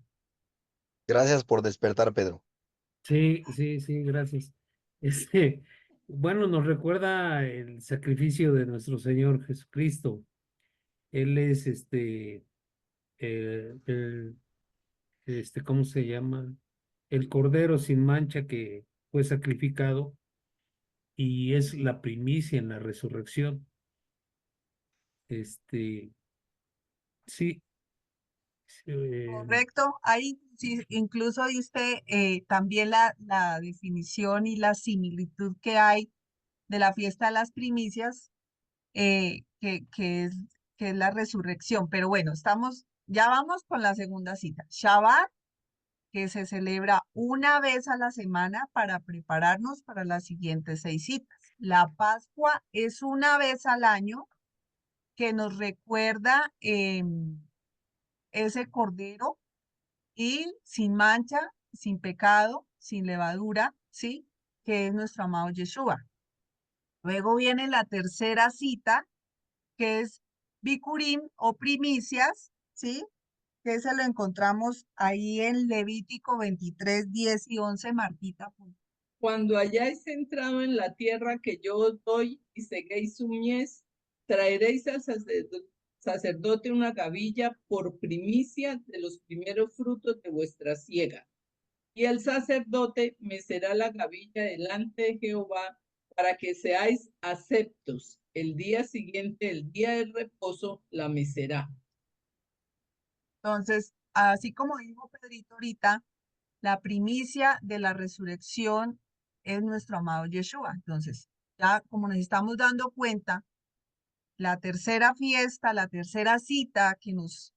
Gracias por despertar, Pedro. Sí, sí, sí, gracias. Bueno, nos recuerda el sacrificio de nuestro Señor Jesucristo. Él es el, ¿cómo se llama? El Cordero sin mancha que fue sacrificado y es la primicia en la resurrección. Este, sí, sí, Correcto. Ahí sí, incluso diste también la definición y la similitud que hay de la fiesta de las primicias, que es la resurrección. Pero bueno, ya vamos con la segunda cita. Shabbat, que se celebra una vez a la semana para prepararnos para las siguientes 6 citas. La Pascua es una vez al año que nos recuerda ese cordero y sin mancha, sin pecado, sin levadura, ¿sí? Que es nuestro amado Yeshua. Luego viene la tercera cita, que es Bikurim o primicias, ¿sí? Que se lo encontramos ahí en Levítico 23, 10 y 11, Martita. Cuando hayáis entrado en la tierra que yo os doy y seguéis su mies, traeréis al sacerdote una gavilla por primicia de los primeros frutos de vuestra siega. Y el sacerdote mecerá la gavilla delante de Jehová para que seáis aceptos. El día siguiente, el día del reposo, la mecerá. Entonces, así como dijo Pedrito ahorita, la primicia de la resurrección es nuestro amado Yeshua. Entonces, ya como nos estamos dando cuenta, la tercera fiesta, la tercera cita que nos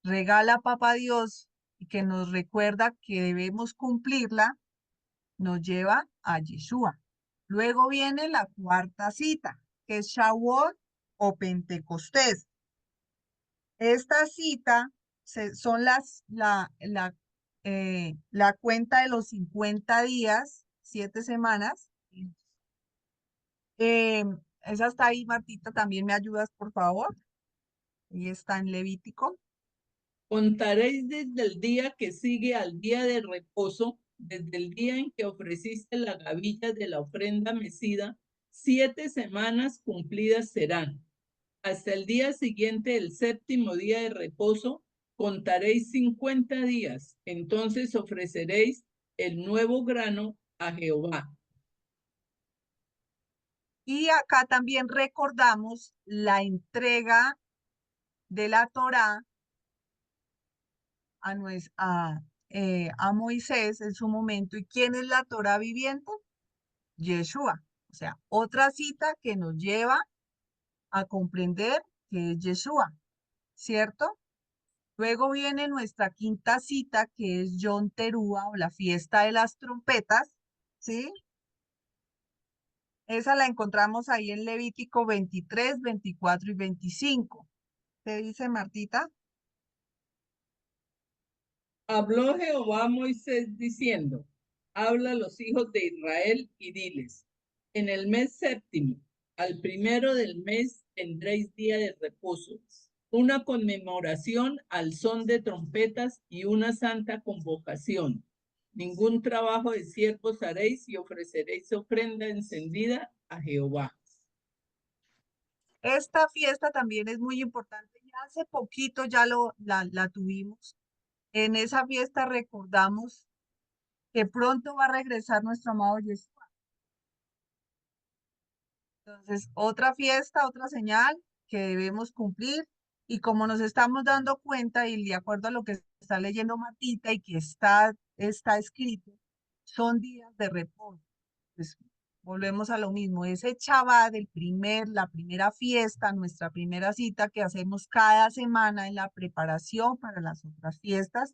regala Papá Dios y que nos recuerda que debemos cumplirla, nos lleva a Yeshua. Luego viene la cuarta cita, que es Shavuot o Pentecostés. Esta cita son la cuenta de los 50 días, 7 semanas. Esa está ahí, Martita, también me ayudas, por favor. Ahí está en Levítico. Contaréis desde el día que sigue al día de reposo, desde el día en que ofreciste la gavilla de la ofrenda mecida, 7 semanas cumplidas serán. Hasta el día siguiente, el séptimo día de reposo, contaréis 50 días. Entonces ofreceréis el nuevo grano a Jehová. Y acá también recordamos la entrega de la Torá a Moisés en su momento. ¿Y quién es la Torá viviente? Yeshua. O sea, otra cita que nos lleva a comprender que es Yeshua, ¿cierto? Luego viene nuestra quinta cita, que es Yom Terúa o la fiesta de las trompetas, ¿sí? Esa la encontramos ahí en Levítico 23, 24 y 25. ¿Qué dice Martita? Habló Jehová a Moisés diciendo, habla a los hijos de Israel y diles, en el mes séptimo, al primero del mes tendréis día de reposo, una conmemoración al son de trompetas y una santa convocación. Ningún trabajo de siervos haréis y ofreceréis ofrenda encendida a Jehová. Esta fiesta también es muy importante. Ya hace poquito ya la tuvimos. En esa fiesta recordamos que pronto va a regresar nuestro amado Yeshua. Entonces, otra fiesta, otra señal que debemos cumplir. Y como nos estamos dando cuenta y de acuerdo a lo que está leyendo Martita y que está escrito, son días de reposo. Pues volvemos a lo mismo. Ese Shabbat, la primera fiesta, nuestra primera cita que hacemos cada semana en la preparación para las otras fiestas,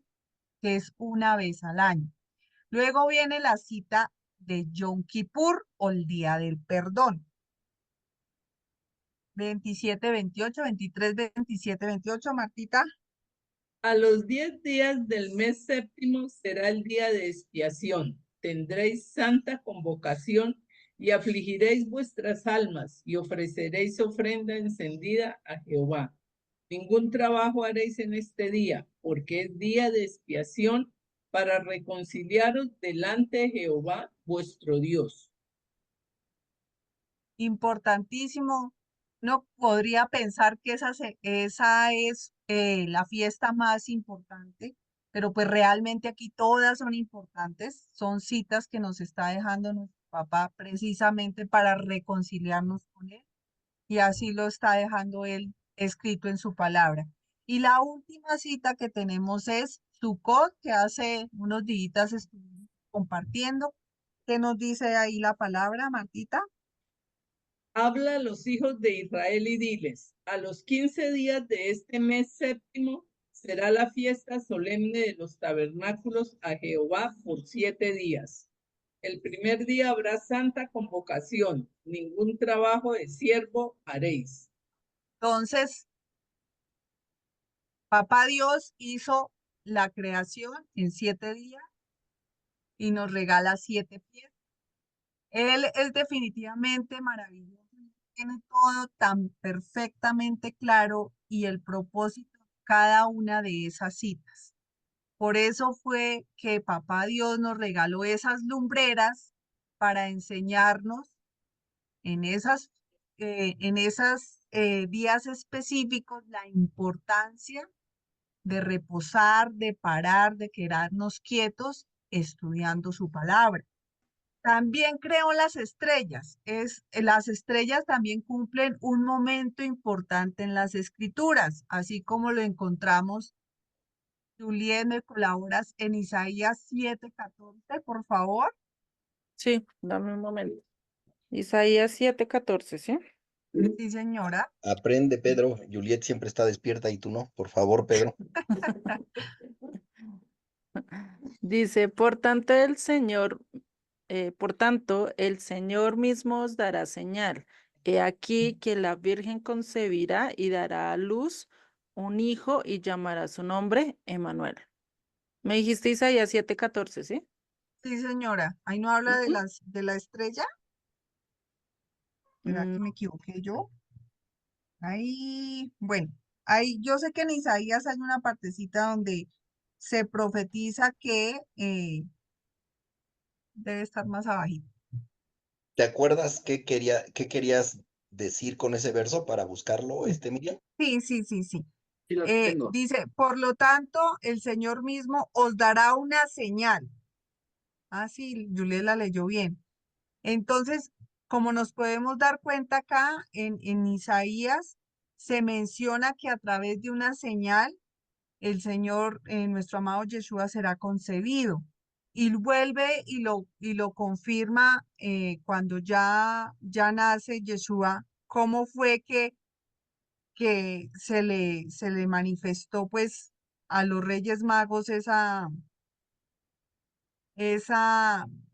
que es una vez al año. Luego viene la cita de Yom Kippur o el Día del Perdón. 27, 28, 23, 27, 28, Martita. A los 10 días del mes séptimo será el día de expiación. Tendréis santa convocación y afligiréis vuestras almas y ofreceréis ofrenda encendida a Jehová. Ningún trabajo haréis en este día, porque es día de expiación para reconciliaros delante de Jehová vuestro Dios. Importantísimo. No podría pensar que esa es la fiesta más importante, pero pues realmente aquí todas son importantes. Son citas que nos está dejando nuestro papá precisamente para reconciliarnos con él y así lo está dejando él escrito en su palabra. Y la última cita que tenemos es Sukkot, que hace unos días estuvimos compartiendo. ¿Qué nos dice ahí la palabra, Martita? Habla a los hijos de Israel y diles, a los 15 días de este mes séptimo será la fiesta solemne de los tabernáculos a Jehová por 7 días. El primer día habrá santa convocación, ningún trabajo de siervo haréis. Entonces, Papá Dios hizo la creación en 7 días y nos regala 7 pies. Él es definitivamente maravilloso, tiene todo tan perfectamente claro y el propósito de cada una de esas citas. Por eso fue que Papá Dios nos regaló esas lumbreras para enseñarnos en esas días específicos la importancia de reposar, de parar, de quedarnos quietos estudiando su palabra. También creó las estrellas. Las estrellas también cumplen un momento importante en las escrituras, así como lo encontramos. Juliet, ¿me colaboras en Isaías 7:14, por favor? Sí, dame un momento. Isaías 7:14, ¿sí? Sí, señora. Aprende, Pedro. Juliet siempre está despierta y tú no. Por favor, Pedro. Dice, por tanto, el Señor mismo os dará señal. He aquí que la Virgen concebirá y dará a luz un hijo y llamará su nombre Emmanuel. Me dijiste Isaías 7:14, ¿sí? Sí, señora. Ahí no habla de Ujú. de la estrella. ¿Será Mm, que me equivoqué yo? Ahí, bueno, ahí yo sé que en Isaías hay una partecita donde se profetiza que debe estar más abajito. ¿Te acuerdas qué querías decir con ese verso para buscarlo, Miriam? Sí, sí, sí, sí. Sí lo tengo. Dice, por lo tanto, el Señor mismo os dará una señal. Ah, sí, Juliet la leyó bien. Entonces, como nos podemos dar cuenta acá en Isaías, se menciona que a través de una señal, el Señor, nuestro amado Yeshua, será concebido. Y vuelve y lo confirma cuando ya nace Yeshua, cómo fue que se le manifestó pues a los Reyes Magos esa,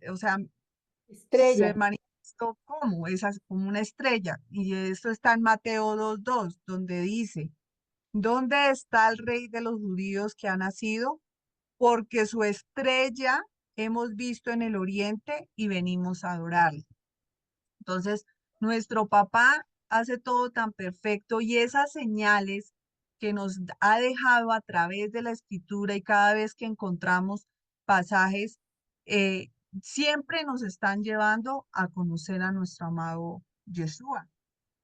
o sea, se Estrella. manifestó como, como una estrella. Y esto está en Mateo 2:2, donde dice, ¿dónde está el rey de los judíos que ha nacido? Porque su estrella hemos visto en el oriente y venimos a adorarle. Entonces, nuestro papá hace todo tan perfecto y esas señales que nos ha dejado a través de la escritura y cada vez que encontramos pasajes, eh, siempre nos están llevando a conocer a nuestro amado Yeshua.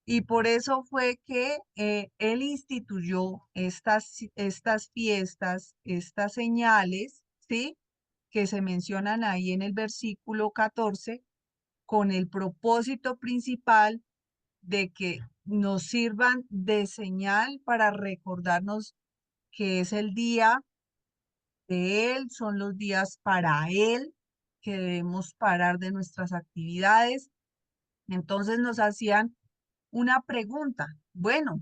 Y por eso fue que él instituyó estas fiestas, estas señales, ¿sí? Que se mencionan ahí en el versículo 14 con el propósito principal de que nos sirvan de señal para recordarnos que es el día de Él, son los días para Él, que debemos parar de nuestras actividades. Entonces nos hacían una pregunta. Bueno,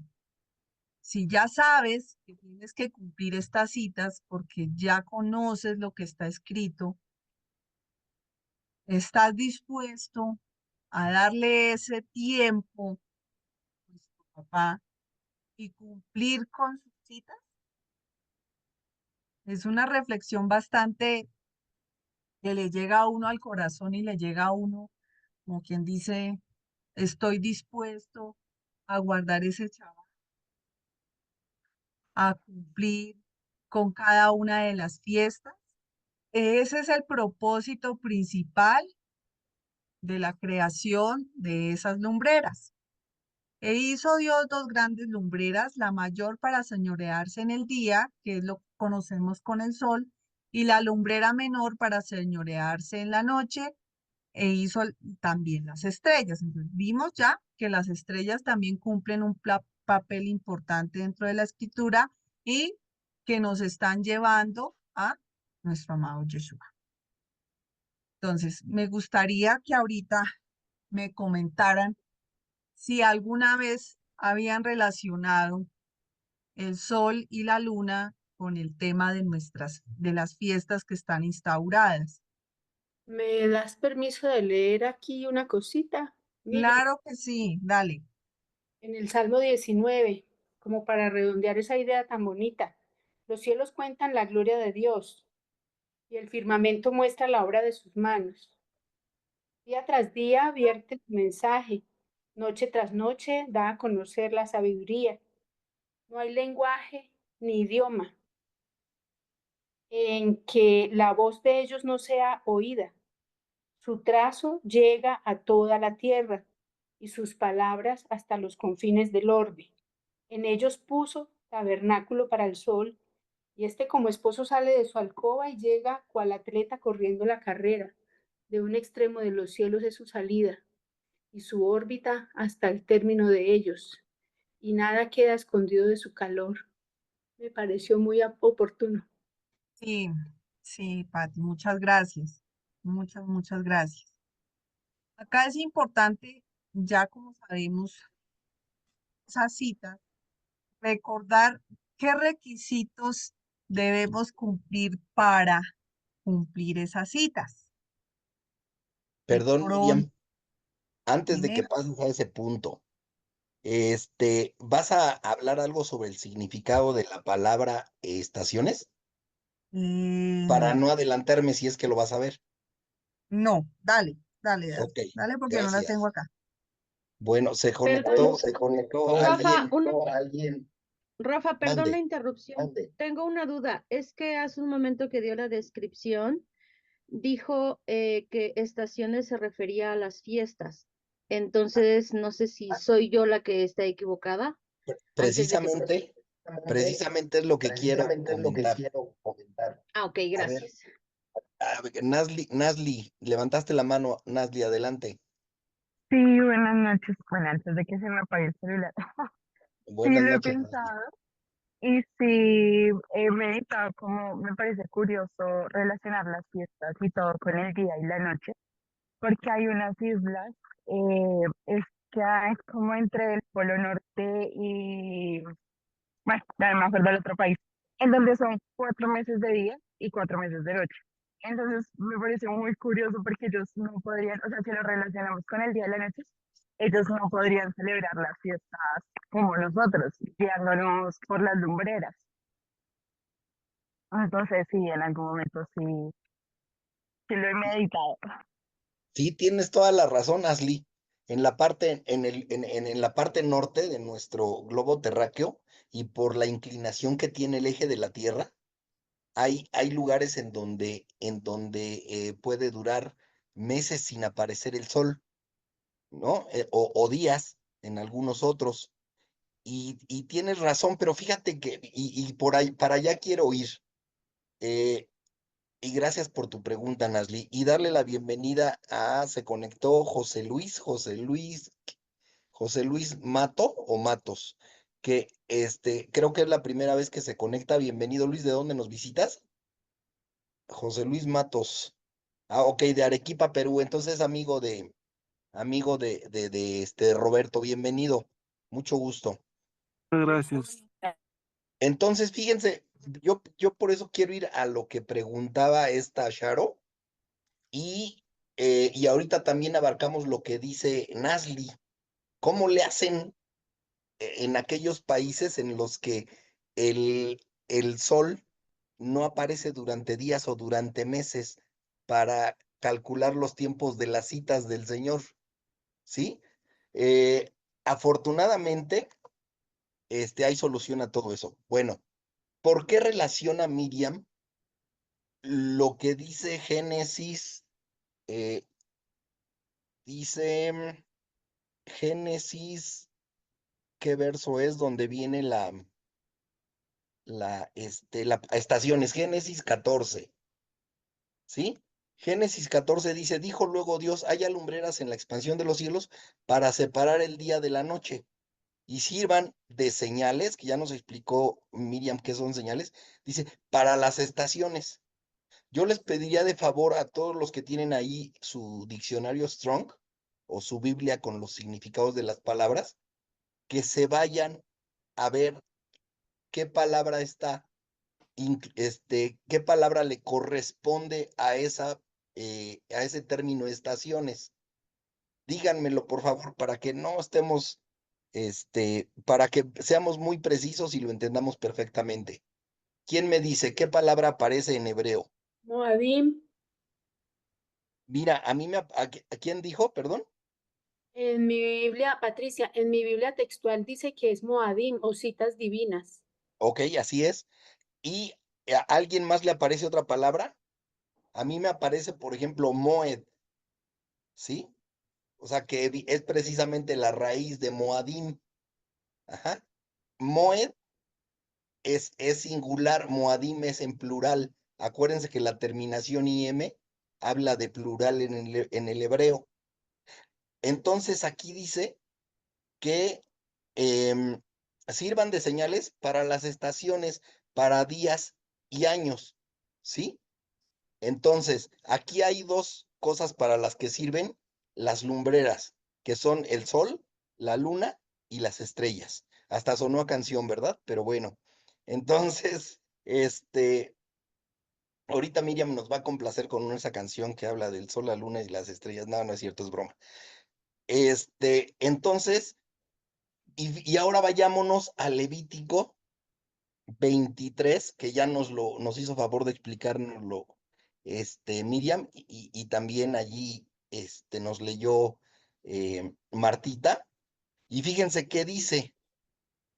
si ya sabes que tienes que cumplir estas citas porque ya conoces lo que está escrito, ¿estás dispuesto a darle ese tiempo papá y cumplir con sus citas? Es una reflexión bastante que le llega a uno al corazón y le llega a uno, como quien dice, estoy dispuesto a guardar ese chaval, a cumplir con cada una de las fiestas. Ese es el propósito principal de la creación de esas lumbreras. E hizo Dios dos grandes lumbreras, la mayor para señorearse en el día, que es lo que conocemos con el sol, y la lumbrera menor para señorearse en la noche, e hizo también las estrellas. Entonces, vimos ya que las estrellas también cumplen un papel importante dentro de la escritura y que nos están llevando a nuestro amado Yeshua. Entonces, me gustaría que ahorita me comentaran si alguna vez habían relacionado el sol y la luna con el tema de las fiestas que están instauradas. ¿Me das permiso de leer aquí una cosita? Mire, Claro que sí, dale. en el Salmo 19, como para redondear esa idea tan bonita, los cielos cuentan la gloria de Dios y el firmamento muestra la obra de sus manos. Día tras día vierte su mensaje, noche tras noche da a conocer la sabiduría. No hay lenguaje ni idioma en que la voz de ellos no sea oída. Su trazo llega a toda la tierra y sus palabras hasta los confines del orbe. En ellos puso tabernáculo para el sol, y este como esposo sale de su alcoba y llega cual atleta corriendo la carrera. De un extremo de los cielos es su salida, y su órbita hasta el término de ellos, y nada queda escondido de su calor. Me pareció muy oportuno. Sí, sí, Pati, muchas gracias. Muchas gracias. Acá es importante, ya como sabemos, esa cita, recordar qué requisitos debemos cumplir para cumplir esas citas. De Perdón, pronto, Miriam, antes de que dime, pases a ese punto, ¿vas a hablar algo sobre el significado de la palabra estaciones? Para eh, no adelantarme si es que lo vas a ver. no, Ok, dale porque no la tengo gracias. acá. Bueno, Perdón, se conectó Rafa, alguien, Rafa, perdón la mande. interrupción. Tengo una duda. Es que hace un momento que dio la descripción, dijo que estaciones se refería a las fiestas. Entonces, no sé si soy yo la que está equivocada antes de que... Precisamente es lo que quiero comentar. Ah, ok, A ver, gracias. Nasli, levantaste la mano, Nasli, adelante. Sí, buenas noches. Bueno, antes de que se me apague el celular. Sí, Buenas lo he noches, Nasli. pensado y sí he meditado como me parece curioso relacionar las fiestas y todo con el día y la noche, porque hay unas islas, es que es como entre el Polo Norte y, bueno, ya no me acuerdo del otro país, en donde son 4 meses de día y 4 meses de noche. Entonces me pareció muy curioso porque ellos no podrían, o sea, si lo relacionamos con el día y la noche, ellos no podrían celebrar las fiestas como nosotros, guiándonos por las lumbreras. Entonces sí, en algún momento sí, sí lo he meditado. Sí, tienes toda la razón, Nasli. En la parte, en la parte norte de nuestro globo terráqueo y por la inclinación que tiene el eje de la Tierra, hay lugares en donde puede durar meses sin aparecer el sol, ¿no? O días en algunos otros. Y tienes razón, pero fíjate que, y por ahí, para allá quiero ir. Eh, y gracias por tu pregunta, Nasli. Y darle la bienvenida se conectó José Luis Mato o Matos, que creo que es la primera vez que se conecta. Bienvenido, Luis, ¿de dónde nos visitas? José Luis Matos. Ah, ok, de Arequipa, Perú. Entonces, amigo de Roberto, bienvenido. Mucho gusto. Gracias. Entonces, fíjense, yo por eso quiero ir a lo que preguntaba esta Sharo y ahorita también abarcamos lo que dice Nasli. ¿Cómo le hacen en aquellos países en los que el sol no aparece durante días o durante meses para calcular los tiempos de las citas del Señor, ¿sí? Afortunadamente, hay solución a todo eso. Bueno, ¿por qué relaciona Miriam lo que dice Génesis? Dice Génesis, ¿qué verso es donde viene la estaciones? Génesis 14, ¿sí? Génesis 14 dice, dijo luego Dios, haya lumbreras en la expansión de los cielos para separar el día de la noche y sirvan de señales, que ya nos explicó Miriam qué son señales, dice, para las estaciones. Yo les pediría de favor a todos los que tienen ahí su diccionario Strong o su Biblia con los significados de las palabras, que se vayan a ver qué palabra está, qué palabra le corresponde a ese término estaciones. Díganmelo, por favor, para que no estemos, para que seamos muy precisos y lo entendamos perfectamente. ¿Quién me dice qué palabra aparece en hebreo? Moadim. Mira, ¿a quién dijo, perdón? En mi Biblia, Patricia, en mi Biblia textual dice que es Moadim o citas divinas. Ok, así es. ¿Y a alguien más le aparece otra palabra? A mí me aparece, por ejemplo, Moed, ¿sí? O sea, que es precisamente la raíz de Moadim. Ajá. Moed es singular, Moadim es en plural. Acuérdense que la terminación IM habla de plural en el hebreo. Entonces aquí dice que em, sirvan de señales para las estaciones, para días y años, ¿sí? Entonces, aquí hay dos cosas para las que sirven las lumbreras, que son el sol, la luna y las estrellas. Hasta sonó a canción, ¿verdad? Pero bueno, entonces, ahorita Miriam nos va a complacer con esa canción que habla del sol, la luna y las estrellas. No, no es cierto, es broma. Entonces, y ahora vayámonos a Levítico 23, que ya nos hizo favor de explicárnoslo, Miriam, y también allí, nos leyó Martita. Y fíjense qué dice,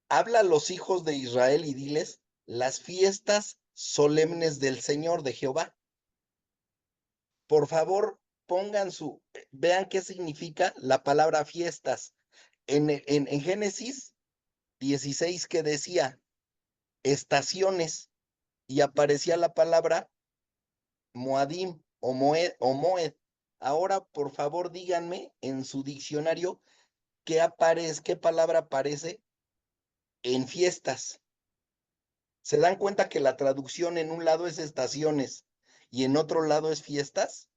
habla a los hijos de Israel y diles las fiestas solemnes del Señor de Jehová. Por favor, vean qué significa la palabra fiestas. En Génesis 16 que decía estaciones y aparecía la palabra Moadim o Moed. Ahora, por favor, díganme en su diccionario qué palabra aparece en fiestas. ¿Se dan cuenta que la traducción en un lado es estaciones y en otro lado es fiestas?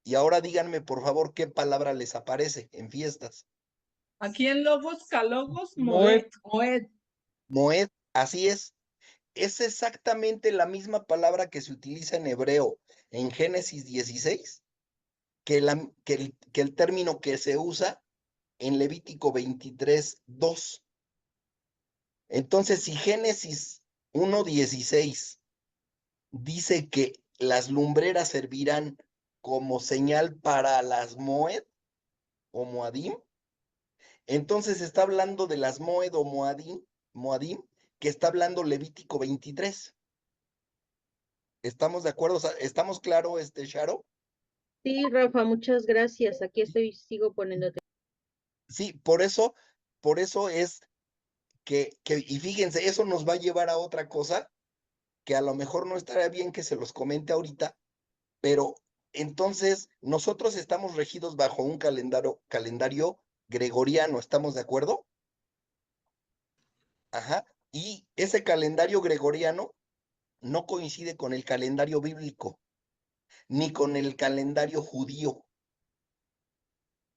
Y ahora díganme, por favor, qué palabra les aparece en fiestas. Aquí en Logos Calogos, Moed. Moed. Moed, así es. Es exactamente la misma palabra que se utiliza en hebreo en Génesis 16 que el término que se usa en Levítico 23:2. Entonces, si Génesis 1:16 dice que las lumbreras servirán como señal para las Moed o Moadim, entonces está hablando de las Moed o Moadim, que está hablando Levítico 23. ¿Estamos de acuerdo? O sea, ¿estamos claro, Sharo? Sí, Rafa, muchas gracias. Aquí estoy, sigo poniéndote. Sí, por eso es y fíjense, eso nos va a llevar a otra cosa que a lo mejor no estaría bien que se los comente ahorita, pero entonces nosotros estamos regidos bajo un calendario gregoriano, ¿estamos de acuerdo? Ajá. Y ese calendario gregoriano no coincide con el calendario bíblico, ni con el calendario judío.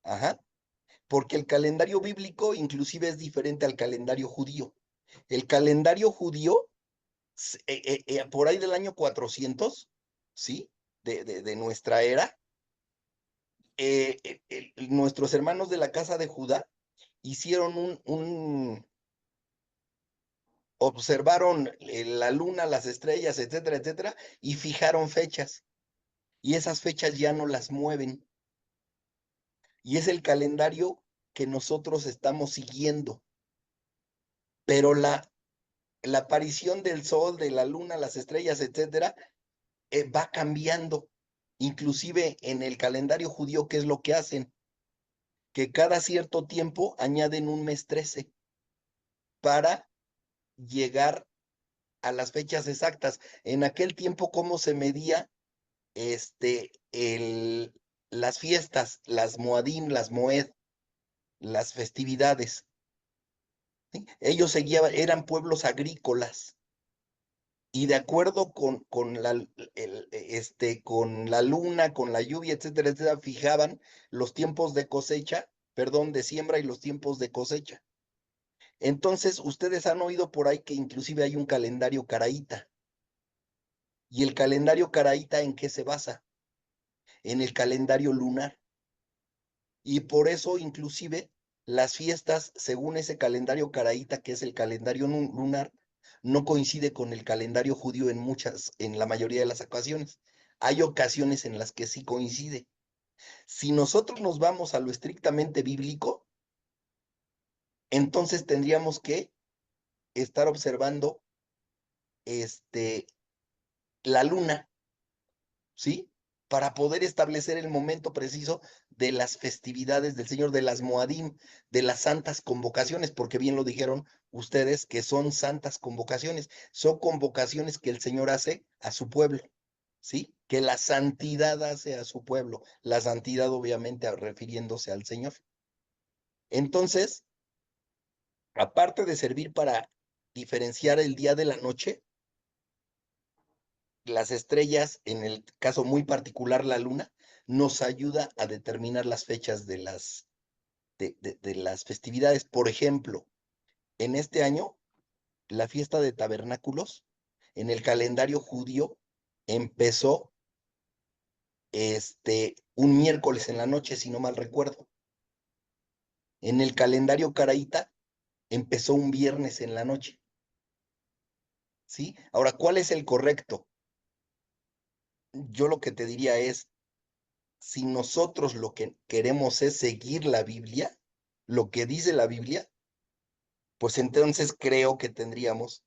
Ajá. Porque el calendario bíblico inclusive es diferente al calendario judío. El calendario judío, por ahí del año 400, ¿sí? De nuestra era, nuestros hermanos de la casa de Judá hicieron observaron la luna, las estrellas, etcétera, etcétera, y fijaron fechas. Y esas fechas ya no las mueven. Y es el calendario que nosotros estamos siguiendo. Pero la aparición del sol, de la luna, las estrellas, etcétera, va cambiando. Inclusive en el calendario judío, ¿qué es lo que hacen? Que cada cierto tiempo añaden un mes 13 para llegar a las fechas exactas. En aquel tiempo, ¿cómo se medía las fiestas, las Moadim, las Moed, las festividades? ¿Sí? Ellos eran pueblos agrícolas. Y de acuerdo con la luna, con la lluvia, etcétera, etcétera, fijaban los tiempos de cosecha, perdón, de siembra y los tiempos de cosecha. Entonces, ustedes han oído por ahí que inclusive hay un calendario caraíta. ¿Y el calendario caraíta en qué se basa? En el calendario lunar. Y por eso, inclusive, las fiestas, según ese calendario caraíta, que es el calendario lunar, no coincide con el calendario judío en la mayoría de las ocasiones. Hay ocasiones en las que sí coincide. Si nosotros nos vamos a lo estrictamente bíblico, entonces tendríamos que estar observando la luna, ¿sí? Para poder establecer el momento preciso de las festividades del Señor, de las Moadim, de las santas convocaciones, porque bien lo dijeron ustedes que son santas convocaciones, son convocaciones que el Señor hace a su pueblo, ¿sí? Que la santidad hace a su pueblo, la santidad obviamente refiriéndose al Señor. Entonces, aparte de servir para diferenciar el día de la noche, las estrellas, en el caso muy particular la luna, nos ayuda a determinar las fechas de las festividades. Por ejemplo, en este año, la fiesta de tabernáculos, en el calendario judío, empezó un miércoles en la noche, si no mal recuerdo. En el calendario caraíta, empezó un viernes en la noche. ¿Sí? Ahora, ¿cuál es el correcto? Yo lo que te diría es, si nosotros lo que queremos es seguir la Biblia, lo que dice la Biblia, pues entonces creo que tendríamos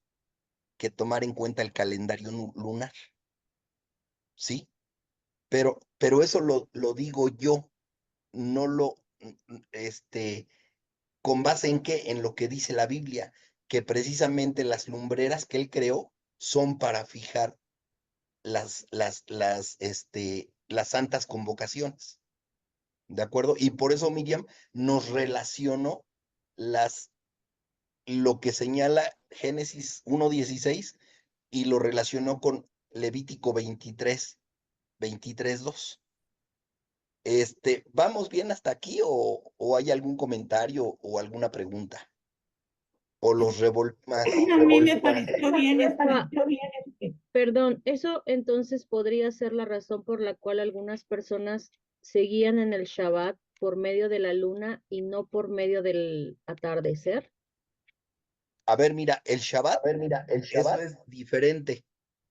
que tomar en cuenta el calendario lunar, ¿sí? Pero eso lo digo yo, no ¿con base en qué? En lo que dice la Biblia, que precisamente las lumbreras que él creó son para fijar las santas convocaciones. ¿De acuerdo? Y por eso Miriam nos relacionó lo que señala Génesis 1:16 y lo relacionó con Levítico 23:2. ¿Vamos bien hasta aquí o hay algún comentario o alguna pregunta? O los más. A mí me pareció bien. Perdón, eso entonces podría ser la razón por la cual algunas personas seguían en el Shabbat por medio de la luna y no por medio del atardecer. A ver, mira, el Shabbat, eso es diferente,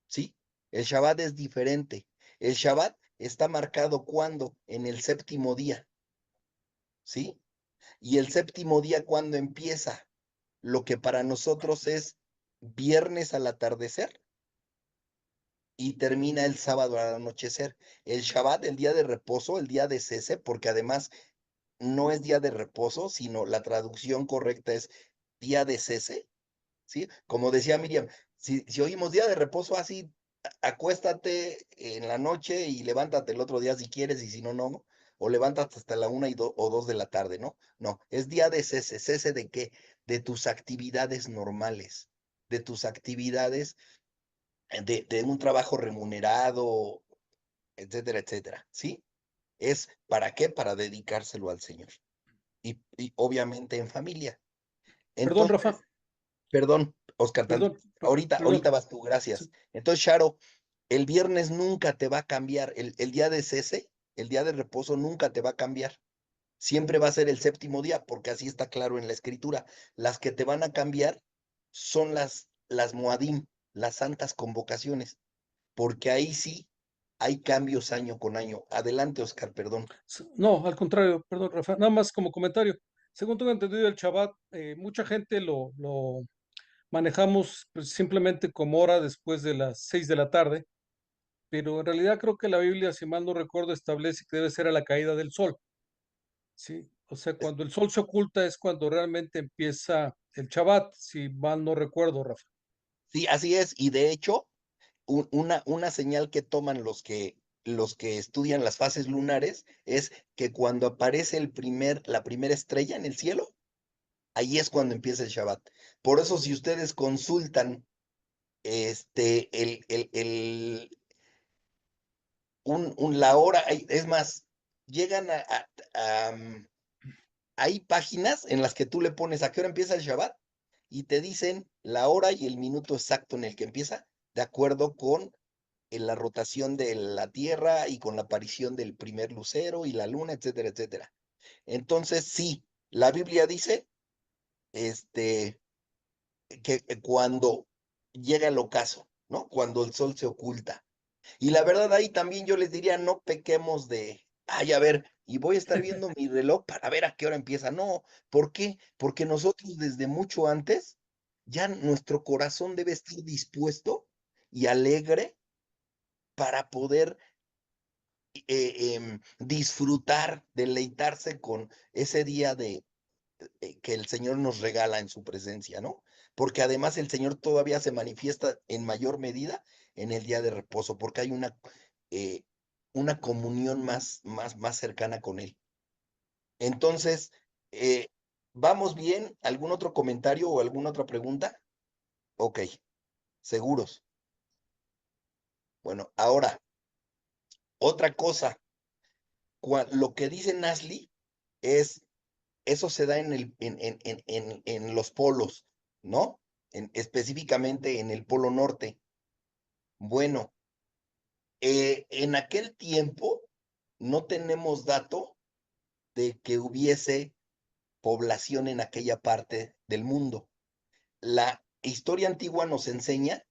¿sí? El Shabbat es diferente. El Shabbat está marcado cuando, en el séptimo día, ¿sí? Y el séptimo día, ¿cuándo empieza? Lo que para nosotros es viernes al atardecer y termina el sábado al anochecer. El Shabbat, el día de reposo, el día de cese, porque además no es día de reposo, sino la traducción correcta es día de cese, ¿sí? Como decía Miriam, si oímos día de reposo, así acuéstate en la noche y levántate el otro día si quieres, y si no, no, o levántate hasta la 1 o 2 de la tarde, ¿no? No, es día de cese. ¿Cese de qué? De tus actividades normales, de tus actividades de un trabajo remunerado, etcétera, etcétera, ¿sí? ¿Es para qué? Para dedicárselo al Señor. Y obviamente en familia. Perdón, Entonces, Rafa. Perdón, Oscar, Perdón, ahorita vas tú, gracias. Sí. Entonces, Sharo, el viernes nunca te va a cambiar, el día de cese, el día de reposo nunca te va a cambiar. siempre va a ser el séptimo día, porque así está claro en la escritura. Las que te van a cambiar son las Moadim, las santas convocaciones, porque ahí sí hay cambios año con año. Adelante, Oscar, perdón. No, al contrario, perdón, Rafa, nada más como comentario. Según tengo entendido, el Shabbat, mucha gente lo manejamos pues, simplemente como hora después de las 6 de la tarde, pero en realidad creo que la Biblia, si mal no recuerdo, establece que debe ser a la caída del sol, ¿sí? O sea, cuando el sol se oculta es cuando realmente empieza el Shabbat, si mal no recuerdo, Rafa. Sí, así es. Y de hecho, una señal que toman los que estudian las fases lunares es que cuando aparece la primera estrella en el cielo, ahí es cuando empieza el Shabbat. Por eso, si ustedes consultan la hora, es más, llegan hay páginas en las que tú le pones a qué hora empieza el Shabbat y te dicen la hora y el minuto exacto en el que empieza, de acuerdo con la rotación de la Tierra y con la aparición del primer lucero y la luna, etcétera, etcétera. Entonces, sí, la Biblia dice que cuando llega el ocaso, ¿no? Cuando el sol se oculta. Y la verdad ahí también yo les diría, no pequemos de, ay, a ver, y voy a estar viendo mi reloj para ver a qué hora empieza. No, ¿por qué? Porque nosotros desde mucho antes, ya nuestro corazón debe estar dispuesto y alegre para poder disfrutar, deleitarse con ese día que el Señor nos regala en su presencia, ¿no? Porque además el Señor todavía se manifiesta en mayor medida en el día de reposo, porque hay eh, una comunión más cercana con Él. Entonces, eh, ¿vamos bien? ¿Algún otro comentario o alguna otra pregunta? Ok, seguros. Bueno, ahora, otra cosa, lo que dice Nasli es, eso se da en los polos, ¿no? Específicamente en el polo norte. Bueno, en aquel tiempo no tenemos dato de que hubiese población en aquella parte del mundo. La historia antigua nos enseña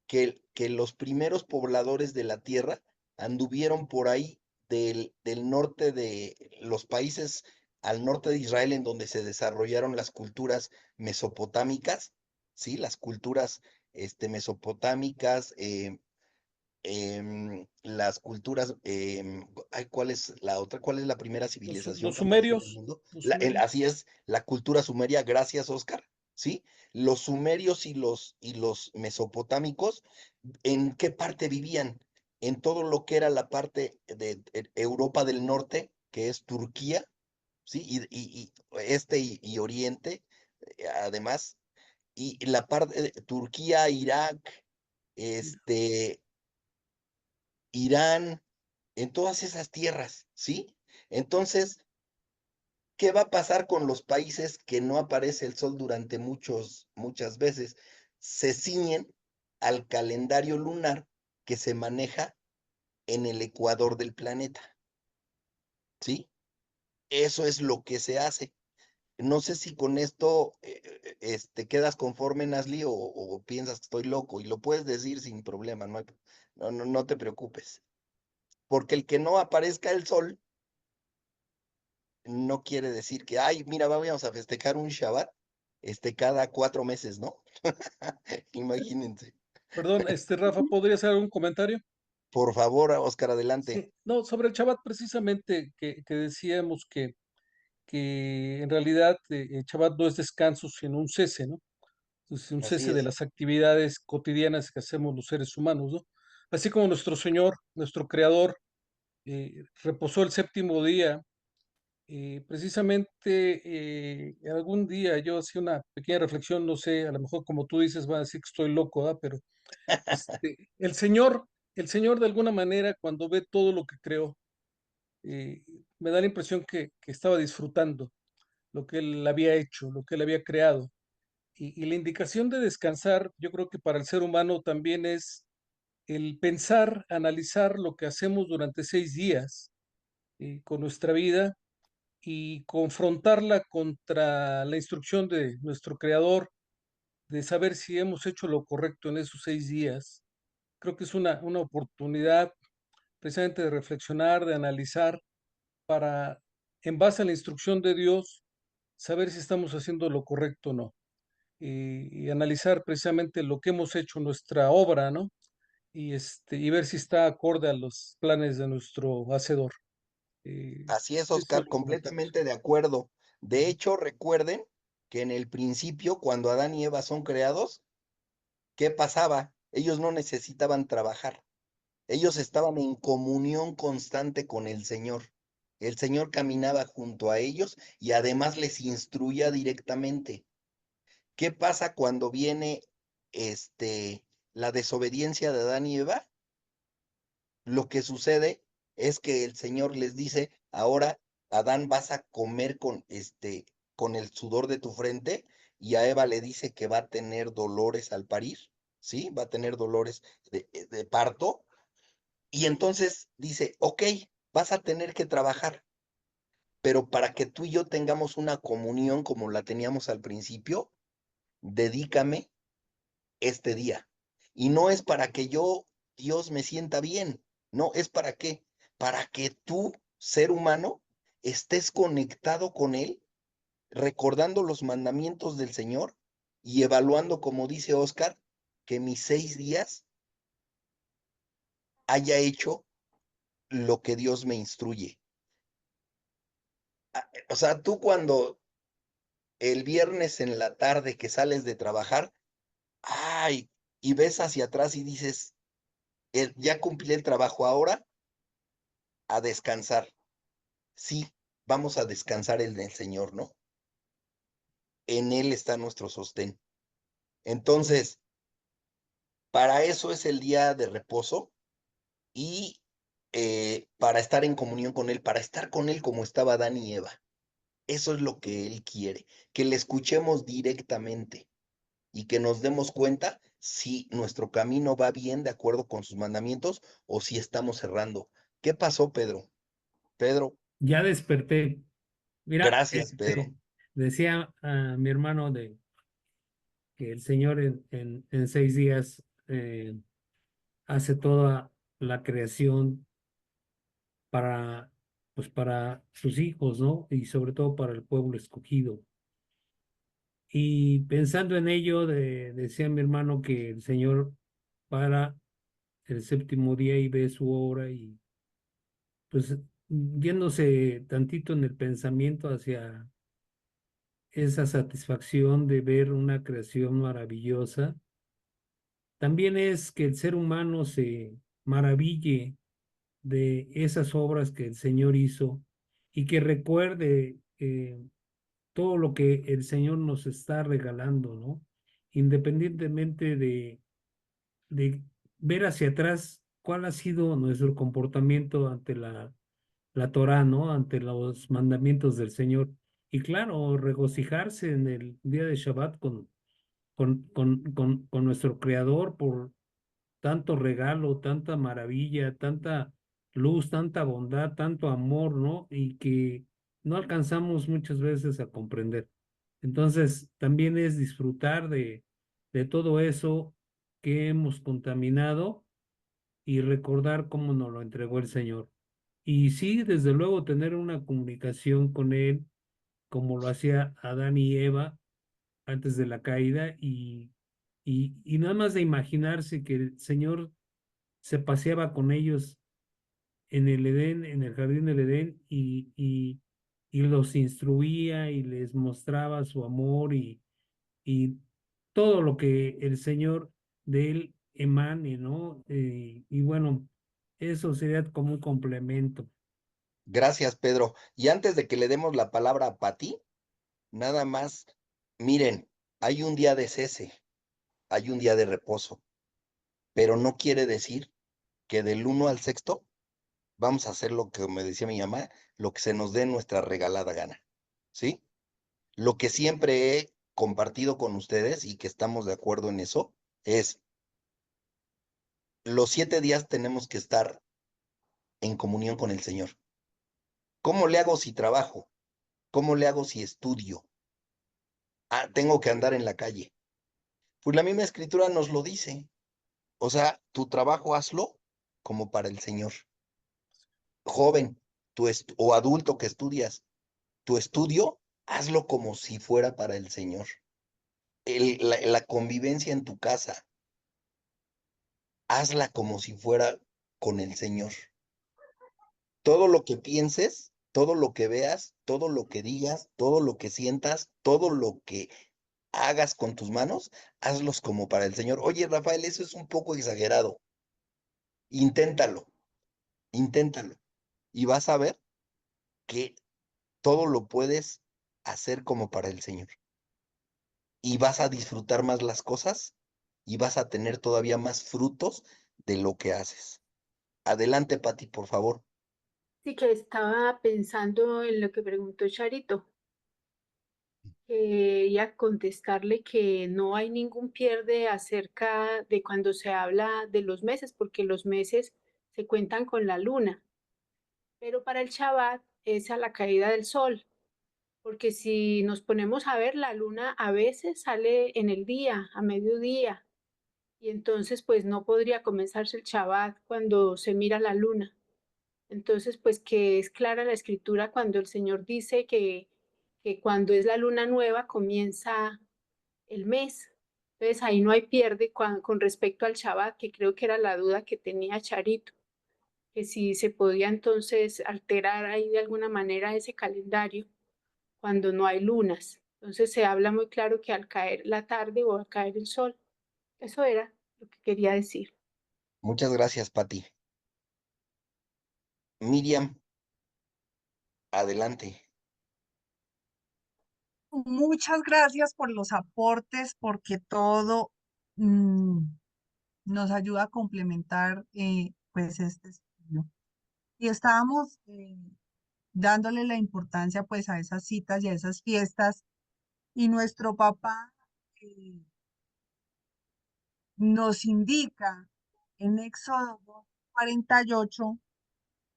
que los primeros pobladores de la tierra anduvieron por ahí del norte de los países al norte de Israel, en donde se desarrollaron las culturas mesopotámicas, ¿sí? Las culturas mesopotámicas, las culturas, ¿cuál es la otra? ¿Cuál es la primera civilización Los que apareció en el sumerios, mundo? los sumerios. Así es, la cultura sumeria, gracias, Oscar, ¿sí? Los sumerios y los mesopotámicos, ¿en qué parte vivían? En todo lo que era la parte de Europa del Norte, que es Turquía, ¿sí? Y este y Oriente, además, y la parte de Turquía, Irak, este, Irán, en todas esas tierras, ¿sí? Entonces, ¿qué va a pasar con los países que no aparece el sol durante muchas veces? Se ciñen al calendario lunar que se maneja en el ecuador del planeta, ¿sí? Eso es lo que se hace. No sé si con esto quedas conforme, Nasli, o piensas que estoy loco, y lo puedes decir sin problema, no te preocupes. Porque el que no aparezca el sol no quiere decir que, ay, mira, vamos a festejar un Shabbat cada 4 meses, ¿no? Imagínense. Perdón, Rafa, ¿podría hacer algún comentario? Por favor, Oscar, adelante. Sí, no, sobre el Shabbat precisamente que decíamos que en realidad el Shabbat no es descanso, sino un cese, ¿no? Es un Así cese de es. las actividades cotidianas que hacemos los seres humanos, ¿no? Así como nuestro Señor, nuestro Creador, reposó el séptimo día, precisamente algún día yo hacía una pequeña reflexión, no sé, a lo mejor como tú dices, va a decir que estoy loco, ¿verdad? Pero el Señor de alguna manera cuando ve todo lo que creó, eh, me da la impresión que estaba disfrutando lo que Él había hecho, lo que Él había creado. Y la indicación de descansar, yo creo que para el ser humano también es el pensar, analizar lo que hacemos durante 6 días con nuestra vida y confrontarla contra la instrucción de nuestro Creador de saber si hemos hecho lo correcto en esos 6 días. Creo que es una oportunidad precisamente de reflexionar, de analizar, para, en base a la instrucción de Dios, saber si estamos haciendo lo correcto o no. Y analizar precisamente lo que hemos hecho, nuestra obra, ¿no? Y ver si está acorde a los planes de nuestro Hacedor. Así es, Eso Oscar, es lo que me parece. completamente de acuerdo. De hecho, recuerden que en el principio, cuando Adán y Eva son creados, ¿qué pasaba? Ellos no necesitaban trabajar. Ellos estaban en comunión constante con el Señor. El Señor caminaba junto a ellos y además les instruía directamente. ¿Qué pasa cuando viene la desobediencia de Adán y Eva? Lo que sucede es que el Señor les dice, ahora, Adán, vas a comer con el sudor de tu frente, y a Eva le dice que va a tener dolores al parir, ¿sí? Va a tener dolores de parto, y entonces dice, ok, vas a tener que trabajar, pero para que tú y yo tengamos una comunión como la teníamos al principio, dedícame este día. Y no es para que yo, Dios, me sienta bien. No, es para qué. Para que tú, ser humano, estés conectado con Él, recordando los mandamientos del Señor y evaluando, como dice Oscar, que mis 6 días haya hecho lo que Dios me instruye. O sea, tú cuando el viernes en la tarde que sales de trabajar, ay, y ves hacia atrás y dices, ya cumplí el trabajo ahora, a descansar. Sí, vamos a descansar en el Señor, ¿no? En Él está nuestro sostén. Entonces, para eso es el día de reposo y para estar en comunión con Él, para estar con Él como estaba Adán y Eva. Eso es lo que Él quiere, que le escuchemos directamente y que nos demos cuenta si nuestro camino va bien de acuerdo con sus mandamientos o si estamos errando. ¿Qué pasó, Pedro? Pedro, Ya desperté. Mira, gracias, Pedro. decía a mi hermano que el Señor en 6 días hace toda la creación para, pues para sus hijos, ¿no? Y sobre todo para el pueblo escogido. Y pensando en ello, decía mi hermano que el Señor para el séptimo día y ve su obra y pues yéndose tantito en el pensamiento hacia esa satisfacción de ver una creación maravillosa, también es que el ser humano se maraville de esas obras que el Señor hizo y que recuerde todo lo que el Señor nos está regalando, ¿no? Independientemente de ver hacia atrás cuál ha sido nuestro comportamiento ante la Torá, ¿no? Ante los mandamientos del Señor. Y claro, regocijarse en el día de Shabbat con nuestro Creador por tanto regalo, tanta maravilla, tanta luz, tanta bondad, tanto amor, ¿no? Y que no alcanzamos muchas veces a comprender. Entonces, también es disfrutar de todo eso que hemos contaminado y recordar cómo nos lo entregó el Señor. Y sí, desde luego, tener una comunicación con Él, como lo hacía Adán y Eva antes de la caída, y nada más de imaginarse que el Señor se paseaba con ellos en el Edén, en el jardín del Edén, y los instruía y les mostraba su amor y todo lo que el Señor de él emane, ¿no? Y bueno, eso sería como un complemento. Gracias, Pedro. Y antes de que le demos la palabra a Pati, nada más, miren, hay un día de cese, hay un día de reposo, pero no quiere decir que del 1 al 6 vamos a hacer lo que me decía mi mamá, lo que se nos dé nuestra regalada gana, ¿sí? Lo que siempre he compartido con ustedes y que estamos de acuerdo en eso es, los 7 días tenemos que estar en comunión con el Señor. ¿Cómo le hago si trabajo? ¿Cómo le hago si estudio? Ah, tengo que andar en la calle. Pues la misma escritura nos lo dice. O sea, tu trabajo hazlo como para el Señor. Joven, o adulto que estudias, tu estudio, hazlo como si fuera para el Señor. La convivencia en tu casa, hazla como si fuera con el Señor. Todo lo que pienses, todo lo que veas, todo lo que digas, todo lo que sientas, todo lo que hagas con tus manos, hazlos como para el Señor. Oye, Rafael, eso es un poco exagerado. Inténtalo, inténtalo. Y vas a ver que todo lo puedes hacer como para el Señor. Y vas a disfrutar más las cosas y vas a tener todavía más frutos de lo que haces. Adelante, Pati, por favor. Sí, que estaba pensando en lo que preguntó Charito. Quería contestarle que no hay ningún pierde acerca de cuando se habla de los meses, porque los meses se cuentan con la luna, pero para el Shabbat es a la caída del sol, porque si nos ponemos a ver, la luna a veces sale en el día, a mediodía, y entonces pues no podría comenzarse el Shabbat cuando se mira la luna. Entonces, pues que es clara la escritura cuando el Señor dice que cuando es la luna nueva comienza el mes. Entonces ahí no hay pierde con respecto al Shabbat, que creo que era la duda que tenía Charito, que si se podía entonces alterar ahí de alguna manera ese calendario cuando no hay lunas. Entonces se habla muy claro que al caer la tarde o al caer el sol, eso era lo que quería decir. Muchas gracias, Pati. Miriam, adelante. Muchas gracias por los aportes, porque todo mm, nos ayuda a complementar pues este estudio. Y estábamos dándole la importancia pues a esas citas y a esas fiestas. Y nuestro papá eh, nos indica en Éxodo 48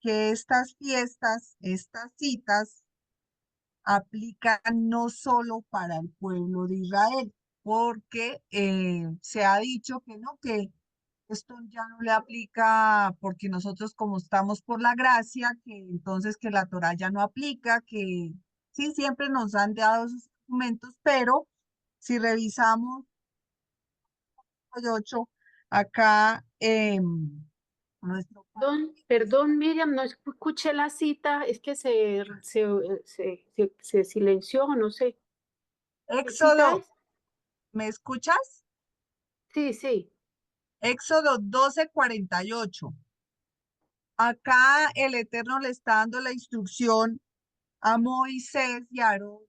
que estas fiestas, estas citas, aplican no solo para el pueblo de Israel, porque se ha dicho que no, que esto ya no le aplica porque nosotros como estamos por la gracia, que entonces que la Torá ya no aplica, que sí, siempre nos han dado esos argumentos, pero si revisamos el 8, acá nuestro Perdón, Miriam, no escuché la cita, es que se silenció, no sé. ¿Qué cita Éxodo, es? ¿me escuchas? Sí, sí. Éxodo 12:48. Acá el Eterno le está dando la instrucción a Moisés y a Aarón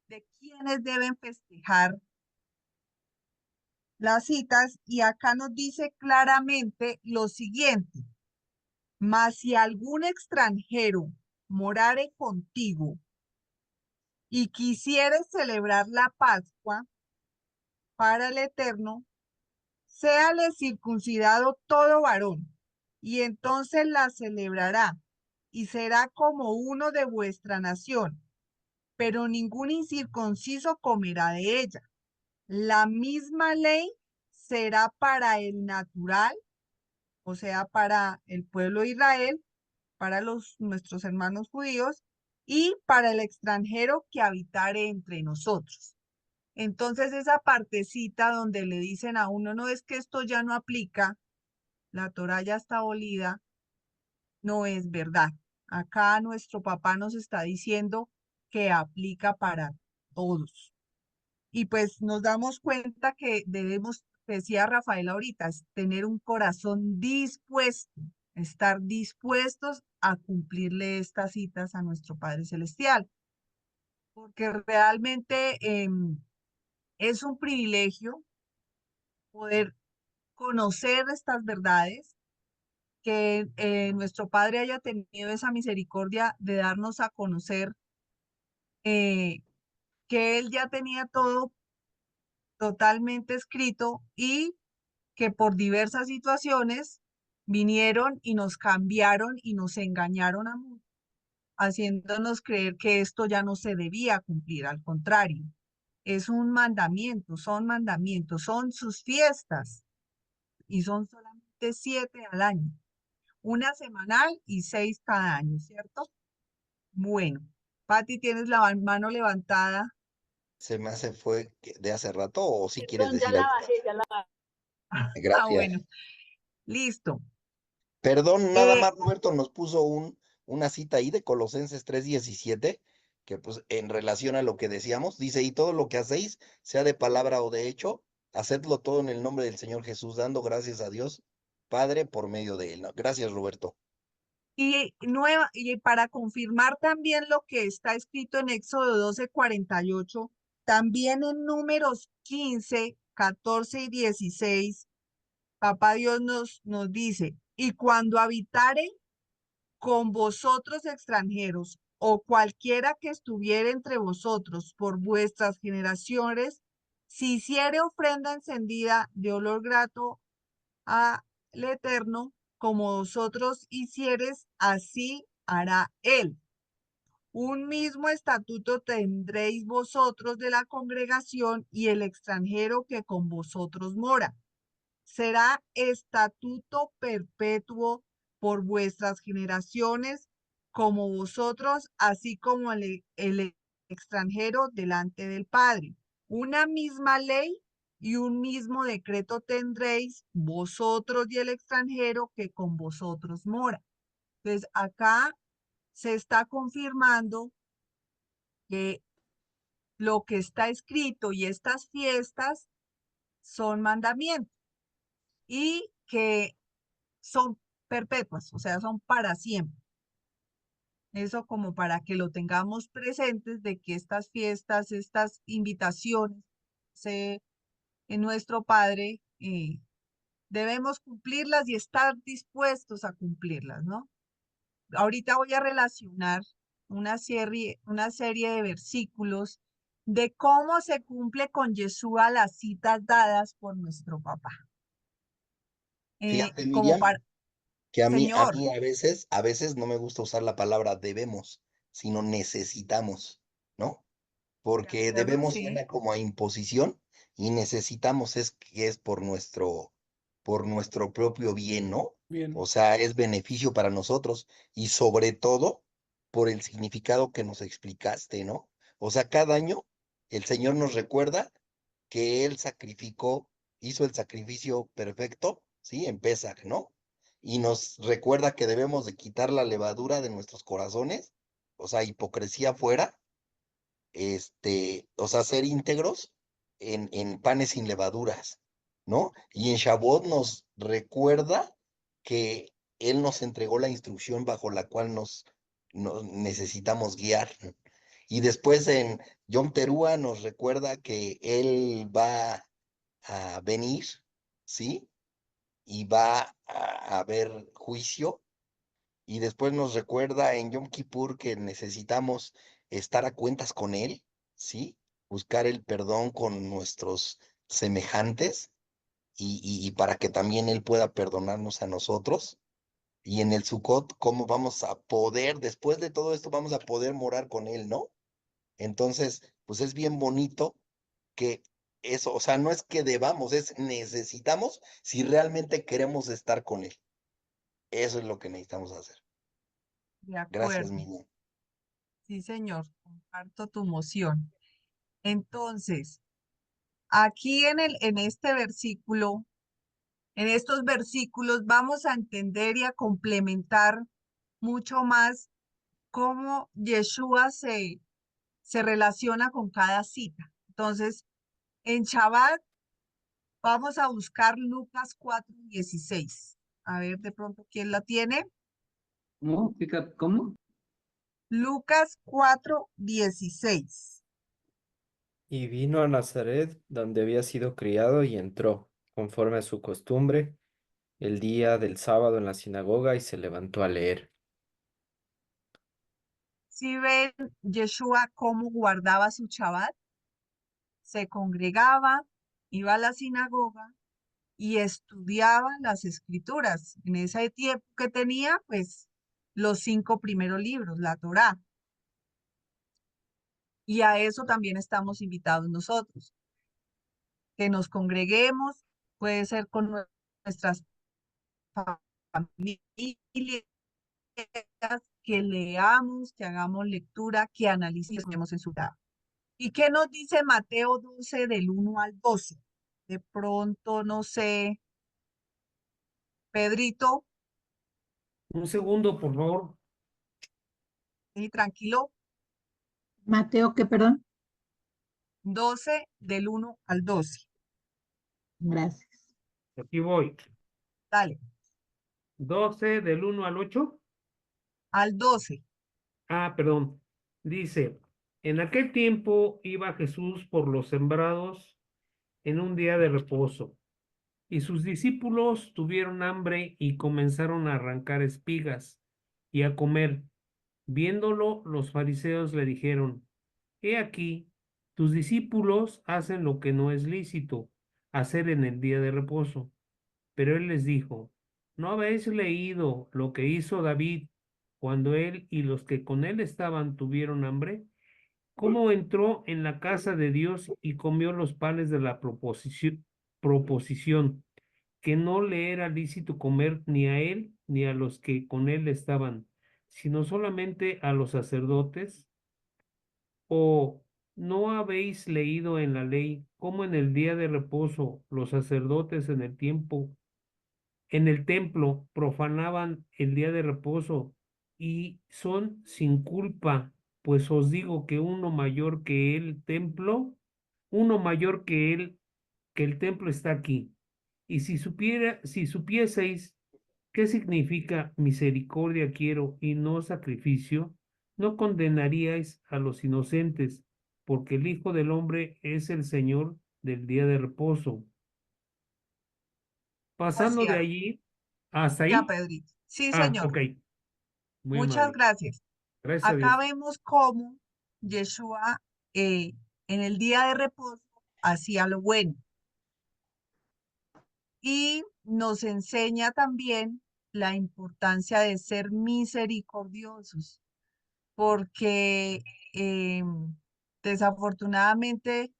de quiénes deben festejar las citas, y acá nos dice claramente lo siguiente: mas si algún extranjero morare contigo y quisiere celebrar la Pascua para el Eterno, séale circuncidado todo varón, y entonces la celebrará, y será como uno de vuestra nación, pero ningún incircunciso comerá de ella. La misma ley será para el natural, o sea, para el pueblo de Israel, para nuestros hermanos judíos, y para el extranjero que habitare entre nosotros. Entonces, esa partecita donde le dicen a uno, no, es que esto ya no aplica, la Torá ya está abolida, no es verdad. Acá nuestro papá nos está diciendo que aplica para todos. Y pues nos damos cuenta que debemos, decía Rafael ahorita, es tener un corazón dispuesto, estar dispuestos a cumplirle estas citas a nuestro Padre Celestial, porque realmente es un privilegio poder conocer estas verdades, que nuestro Padre haya tenido esa misericordia de darnos a conocer eh, que Él ya tenía todo totalmente escrito, y que por diversas situaciones vinieron y nos cambiaron y nos engañaron haciéndonos creer que esto ya no se debía cumplir. Al contrario, es un mandamientos, son sus fiestas y son solamente 7 al año, una semanal y 6 cada año, ¿cierto? Bueno, Pati, tienes la mano levantada. Se me hace fue de hace rato o si quieres Perdón, ya decir la algo. bajé, ya la bajé. Gracias. Bueno, listo. Perdón, nada Eh, más Roberto nos puso una cita ahí de Colosenses 3:17, que pues en relación a lo que decíamos, dice, y todo lo que hacéis, sea de palabra o de hecho, hacedlo todo en el nombre del Señor Jesús, dando gracias a Dios, Padre, por medio de él. ¿No? Gracias, Roberto. y para confirmar también lo que está escrito en Éxodo 12:48, también en Números 15, 14 y 16, Papá Dios nos dice, y cuando habitare con vosotros extranjeros o cualquiera que estuviere entre vosotros por vuestras generaciones, si hiciere ofrenda encendida de olor grato al Eterno, como vosotros hicieres, así hará él. Un mismo estatuto tendréis vosotros de la congregación y el extranjero que con vosotros mora. Será estatuto perpetuo por vuestras generaciones, como vosotros, así como el extranjero delante del Padre. Una misma ley y un mismo decreto tendréis vosotros y el extranjero que con vosotros mora. Entonces, acá se está confirmando que lo que está escrito y estas fiestas son mandamientos y que son perpetuas, o sea, son para siempre. Eso como para que lo tengamos presentes de que estas fiestas, estas invitaciones en nuestro Padre, debemos cumplirlas y estar dispuestos a cumplirlas, ¿no? Ahorita voy a relacionar una serie de versículos de cómo se cumple con Yeshua las citas dadas por nuestro papá. Fíjate, Como Miriam, para, que Señor, a veces no me gusta usar la palabra debemos, sino necesitamos, ¿no? de Porque acuerdo, debemos sí, suena como a imposición y necesitamos es que es por nuestro propio bien, ¿no? Bien. O sea, es beneficio para nosotros y sobre todo por el significado que nos explicaste, ¿no? O sea, cada año el Señor nos recuerda que Él hizo el sacrificio perfecto, ¿sí? En Pesaj, ¿no? Y nos recuerda que debemos de quitar la levadura de nuestros corazones, o sea, hipocresía fuera, o sea, ser íntegros en panes sin levaduras, ¿no? Y en Shavuot nos recuerda que Él nos entregó la instrucción bajo la cual nos necesitamos guiar. Y después en Yom Teruah nos recuerda que Él va a venir, ¿sí? Y va a haber juicio. Y después nos recuerda en Yom Kippur que necesitamos estar a cuentas con Él, ¿sí? Buscar el perdón con nuestros semejantes y para que también Él pueda perdonarnos a nosotros. Y en el Sukkot, ¿cómo vamos a poder, después de todo esto, vamos a poder morar con Él, ¿no? Entonces, pues es bien bonito que eso, o sea, no es que debamos, es necesitamos si realmente queremos estar con Él. Eso es lo que necesitamos hacer. de Gracias, acuerdo. Miriam. Sí, señor, comparto tu moción. Entonces, aquí en este versículo, en estos versículos, vamos a entender y a complementar mucho más cómo Yeshua se relaciona con cada cita. Entonces, en Shabbat vamos a buscar Lucas 4:16. A ver, de pronto, ¿quién la tiene? ¿Cómo? ¿Cómo? Lucas 4:16. Y vino a Nazaret, donde había sido criado, y entró, conforme a su costumbre, el día del sábado en la sinagoga, y se levantó a leer. Si ven Yeshua cómo guardaba su Shabbat, se congregaba, iba a la sinagoga y estudiaba las escrituras. En ese tiempo que tenía, pues los 5 primeros libros, la Torá. Y a eso también estamos invitados nosotros, que nos congreguemos, puede ser con nuestras familias, que leamos, que hagamos lectura, que analicemos en su vida. ¿Y qué nos dice Mateo 12 del 1 al 12? De pronto, no sé, Pedrito, Un segundo, por favor. y tranquilo, Mateo, ¿qué, perdón? 12 del 1 al 12. Gracias. Aquí voy. Dale, 12 del 1 al 8. al 12. Ah, perdón. Dice, en aquel tiempo iba Jesús por los sembrados en un día de reposo, y sus discípulos tuvieron hambre y comenzaron a arrancar espigas y a comer. Viéndolo, los fariseos le dijeron, He aquí, tus discípulos hacen lo que no es lícito hacer en el día de reposo. Pero él les dijo, ¿no habéis leído lo que hizo David cuando él y los que con él estaban tuvieron hambre? ¿Cómo entró en la casa de Dios y comió los panes de la proposición, que no le era lícito comer ni a él ni a los que con él estaban, sino solamente a los sacerdotes? ¿O no habéis leído en la ley cómo en el día de reposo los sacerdotes en el templo profanaban el día de reposo y son sin culpa? Pues os digo que uno mayor que el templo está aquí. Y si supieseis qué significa misericordia quiero y no sacrificio, no condenaríais a los inocentes, porque el Hijo del Hombre es el Señor del día de reposo. Pasando de Gracias. allí hasta Ya, ahí. Pedrito. Sí, Ah, señor. ok. Muy Muchas amable. gracias. Gracias a Acá Dios. vemos cómo Yeshua en el día de reposo hacía lo bueno y nos enseña también la importancia de ser misericordiosos, porque desafortunadamente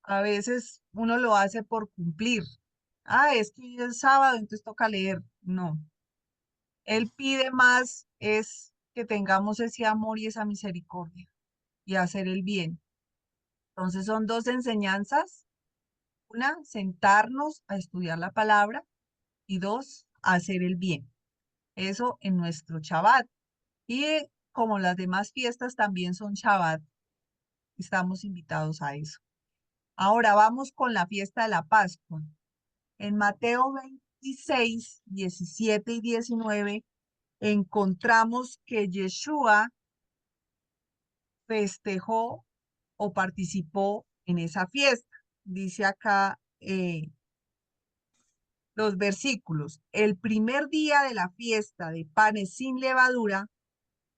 a veces uno lo hace por cumplir. Ah, es que hoy es sábado, entonces toca leer. No, él pide más es que tengamos ese amor y esa misericordia y hacer el bien. Entonces son dos enseñanzas. Una, sentarnos a estudiar la palabra y dos, hacer el bien. Eso en nuestro Shabbat. Y como las demás fiestas también son Shabbat, estamos invitados a eso. Ahora vamos con la fiesta de la Pascua. En Mateo 26, 17 y 19 encontramos que Yeshua festejó o participó en esa fiesta. Dice acá los versículos. El primer día de la fiesta de panes sin levadura,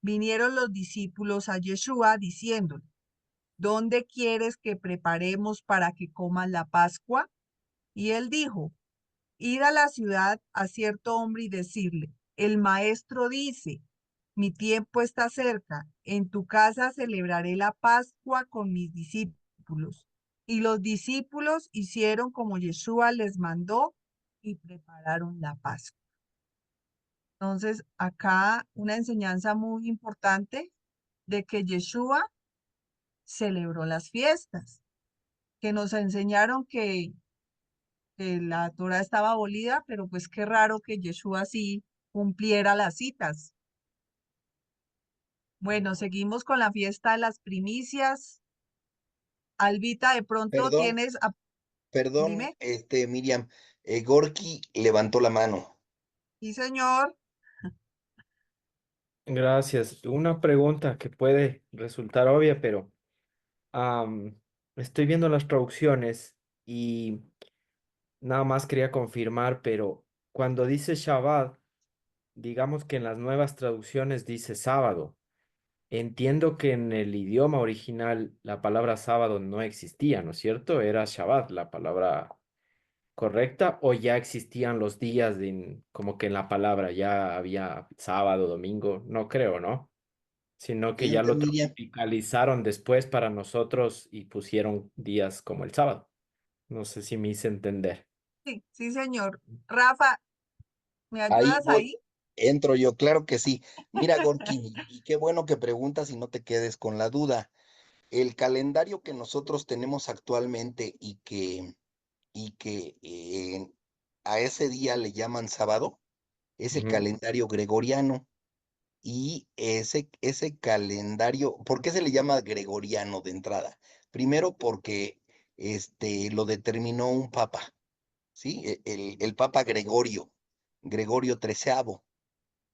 vinieron los discípulos a Yeshua diciéndole, ¿dónde quieres que preparemos para que coman la Pascua? Y él dijo, id a la ciudad a cierto hombre y decirle, el maestro dice, mi tiempo está cerca, en tu casa celebraré la Pascua con mis discípulos. Y los discípulos hicieron como Yeshua les mandó y prepararon la Pascua. Entonces, acá una enseñanza muy importante de que Yeshua celebró las fiestas, que nos enseñaron que la Torah estaba abolida, pero pues qué raro que Yeshua sí cumpliera las citas. Bueno, seguimos con la fiesta de las primicias. Albita, de pronto Perdón, tienes, perdón, dime, Miriam, Gorky levantó la mano. sí, señor. Gracias. Una pregunta que puede resultar obvia, pero am, estoy viendo las traducciones y nada más quería confirmar, pero cuando dice Shabbat, digamos que en las nuevas traducciones dice sábado. Entiendo que en el idioma original la palabra sábado no existía, ¿no es cierto? Era Shabbat la palabra correcta o ya existían los días como que en la palabra ya había sábado, domingo? No creo, ¿no? Sino que ya Fíjate, lo Miriam, tropicalizaron después para nosotros y pusieron días como el sábado. No sé si me hice entender. Sí, sí, señor. Rafa, ¿me ahí ayudas voy, ahí? entro yo, claro que sí. Mira, Gorky, y qué bueno que preguntas y no te quedes con la duda. El calendario que nosotros tenemos actualmente y que a ese día le llaman sábado, es el Ujú. calendario gregoriano. Y ese calendario, ¿por qué se le llama gregoriano de entrada? Primero porque lo determinó un papa, ¿sí? El papa Gregorio, Gregorio XIII.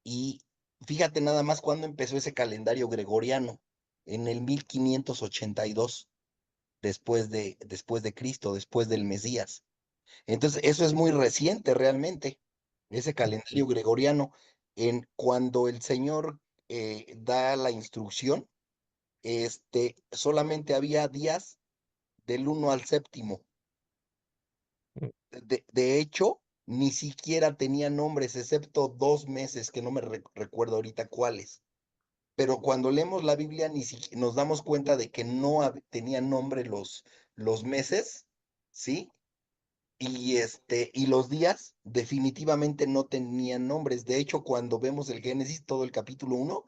Y fíjate nada más cuándo empezó ese calendario gregoriano, en el 1582 después de Cristo, después del Mesías. Entonces, eso es muy reciente realmente, ese calendario gregoriano. Cuando el Señor da la instrucción, solamente había días del 1 al 7. De hecho, ni siquiera tenía nombres, excepto 2 meses que no me recuerdo ahorita cuáles. Pero cuando leemos la Biblia, ni siquiera nos damos cuenta de que no tenían nombre los meses, ¿sí? Y los días definitivamente no tenían nombres. De hecho, cuando vemos el Génesis, todo el capítulo 1,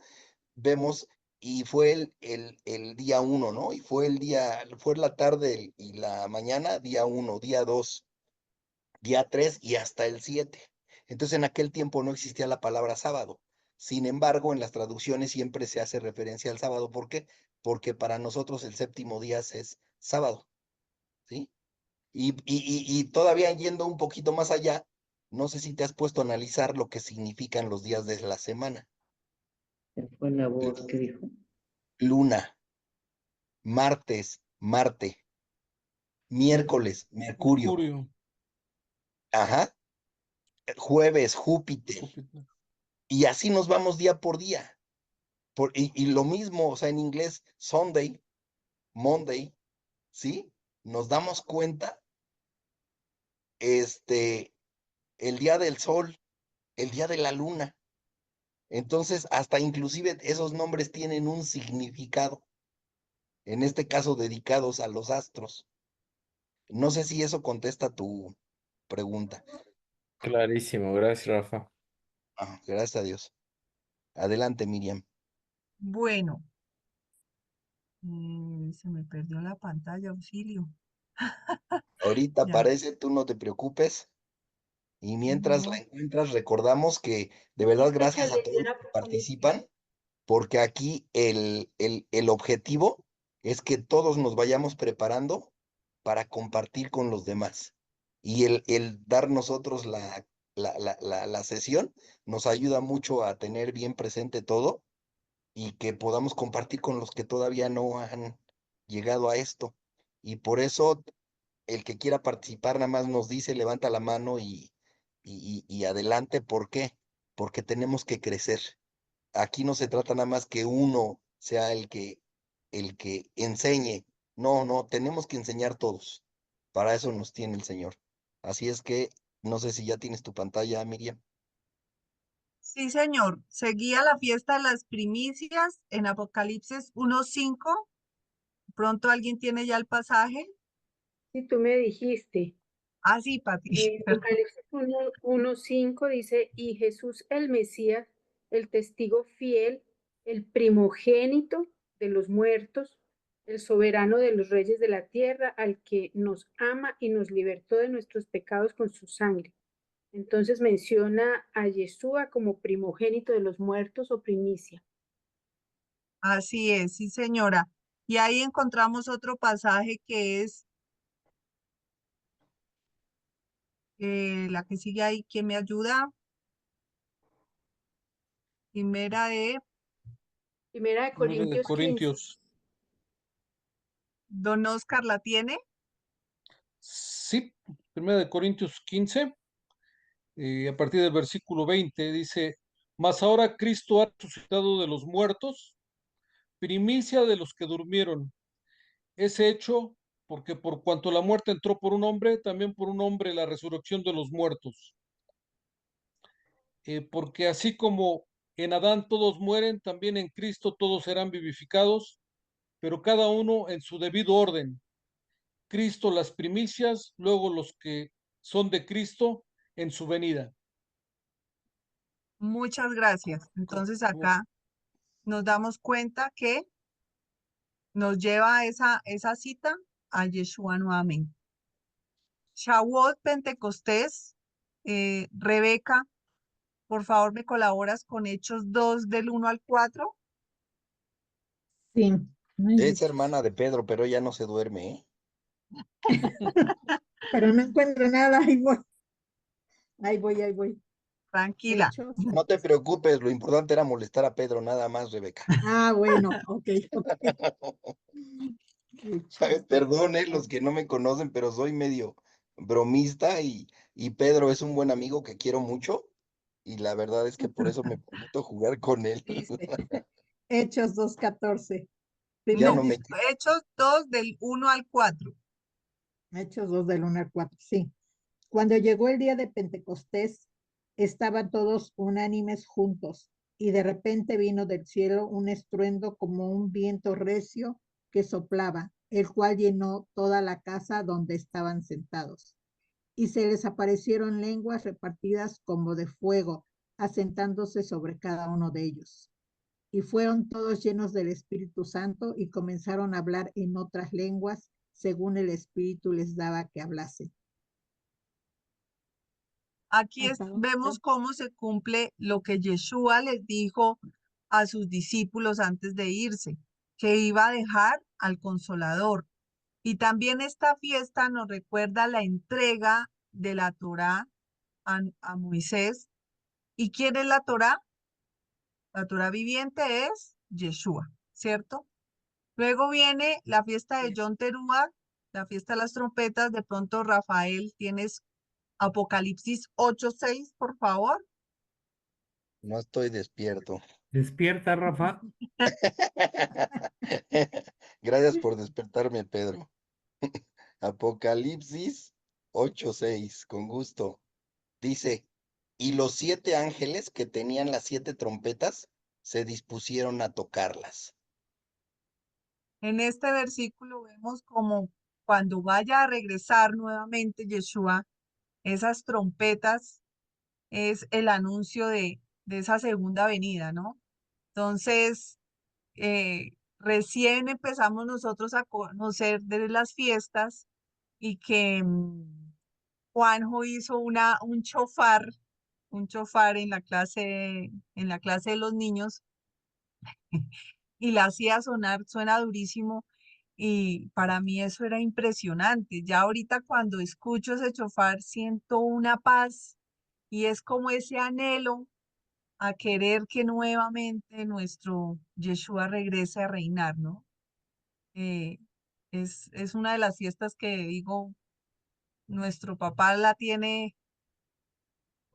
vemos, y fue el día 1, ¿no? Y fue la tarde y la mañana, día 1, día 2, día 3 y hasta el 7. Entonces, en aquel tiempo no existía la palabra sábado. Sin embargo, en las traducciones siempre se hace referencia al sábado. ¿Por qué? Porque para nosotros el séptimo día es sábado, ¿sí? Y todavía yendo un poquito más allá, no sé si te has puesto a analizar lo que significan los días de la semana. Fue la voz que dijo. Luna, martes, Marte, miércoles, Mercurio, Mercurio, ajá, jueves, Júpiter, Júpiter. y así nos vamos día por día. Y lo mismo, o sea, en inglés, Sunday, Monday, ¿sí? Nos damos cuenta, este, el día del sol, el día de la luna. Entonces, hasta inclusive esos nombres tienen un significado, en este caso dedicados a los astros. No sé si eso contesta tu pregunta. Clarísimo, gracias, Rafa. Gracias a Dios. Adelante, Miriam. Bueno, se me perdió la pantalla, auxilio. Ahorita Ya, aparece, tú no te preocupes. Y mientras la no. encuentras, recordamos que de verdad Dice que gracias a todos los leyera que Apocalipsis. participan, porque aquí el objetivo es que todos nos vayamos preparando para compartir con los demás. Y el dar nosotros la sesión nos ayuda mucho a tener bien presente todo y que podamos compartir con los que todavía no han llegado a esto. Y por eso el que quiera participar nada más nos dice, levanta la mano y adelante. ¿Por qué? Porque tenemos que crecer. Aquí no se trata nada más que uno sea el que enseñe. No, no, tenemos que enseñar todos. Para eso nos tiene el Señor. Así es que no sé si ya tienes tu pantalla, Miriam. Sí, señor. Seguía la fiesta de las primicias en Apocalipsis 1:5. Pronto alguien tiene ya el pasaje. Si tú me dijiste, Ah, sí, Pati. Perdón. Apocalipsis 1:5 dice, y Jesús el Mesías, el testigo fiel, el primogénito de los muertos, el soberano de los reyes de la tierra, al que nos ama y nos libertó de nuestros pecados con su sangre. Entonces menciona a Yeshua como primogénito de los muertos o primicia. Así es, sí, señora. Y ahí encontramos otro pasaje que es la que sigue ahí. ¿Quién me ayuda? Primera de Primera de 9 de Corintios 15. Corintios. Don Oscar, ¿la tiene? Sí, 1 de Corintios 15, a partir del versículo 20, dice, mas ahora Cristo ha resucitado de los muertos, primicia de los que durmieron. Ese hecho porque por cuanto la muerte entró por un hombre, también por un hombre la resurrección de los muertos. Porque así como en Adán todos mueren, también en Cristo todos serán vivificados, pero cada uno en su debido orden. Cristo las primicias, luego los que son de Cristo en su venida. Muchas gracias. Entonces acá nos damos cuenta que nos lleva a esa cita a Yeshua nuevamente. Shavuot, Pentecostés, Rebeca, por favor me colaboras con Hechos 2 del 1 al 4. Sí, no hay Es muchos. hermana de Pedro, pero ella no se duerme, ¿eh? Pero no encuentro nada, ahí voy. Ahí voy, ahí voy. Tranquila. Hechos. No te preocupes, lo importante era molestar a Pedro, nada más, Rebeca. Ah, bueno, ok, ok. Hechos Perdón, dos. los que no me conocen, pero soy medio bromista y Pedro es un buen amigo que quiero mucho y la verdad es que por eso me permito jugar con él. Dice, Hechos 2:14. Ya No, no me... Hechos 2 del 1 al 4. Hechos 2 del 1 al 4, sí. Cuando llegó el día de Pentecostés, estaban todos unánimes juntos, y de repente vino del cielo un estruendo como un viento recio que soplaba, el cual llenó toda la casa donde estaban sentados. Y se les aparecieron lenguas repartidas como de fuego, asentándose sobre cada uno de ellos. Y fueron todos llenos del Espíritu Santo y comenzaron a hablar en otras lenguas, según el Espíritu les daba que hablasen. Aquí Hasta vemos cómo se cumple lo que Yeshua les dijo a sus discípulos antes de irse, que iba a dejar al Consolador. Y también esta fiesta nos recuerda la entrega de la Torá a Moisés. ¿Y quién es la Torá? La Torá viviente es Yeshua, ¿cierto? Luego viene la fiesta de Yom Teruah, la fiesta de las trompetas. De pronto, Rafael, tienes Apocalipsis 8:6, por favor. No estoy despierto. Despierta, Rafa. Gracias por despertarme, Pedro. Apocalipsis 8:6, con gusto. Dice, y los 7 ángeles que tenían las 7 trompetas se dispusieron a tocarlas. En este versículo vemos como cuando vaya a regresar nuevamente Yeshua, esas trompetas es el anuncio de esa segunda venida, ¿no? Entonces, recién empezamos nosotros a conocer de las fiestas y que Juanjo hizo un chofar en la clase de los niños y la hacía sonar, suena durísimo y para mí eso era impresionante. Ya ahorita cuando escucho ese chofar siento una paz y es como ese anhelo a querer que nuevamente nuestro Yeshua regrese a reinar, ¿no? Eh, es una de las fiestas que digo, nuestro papá la tiene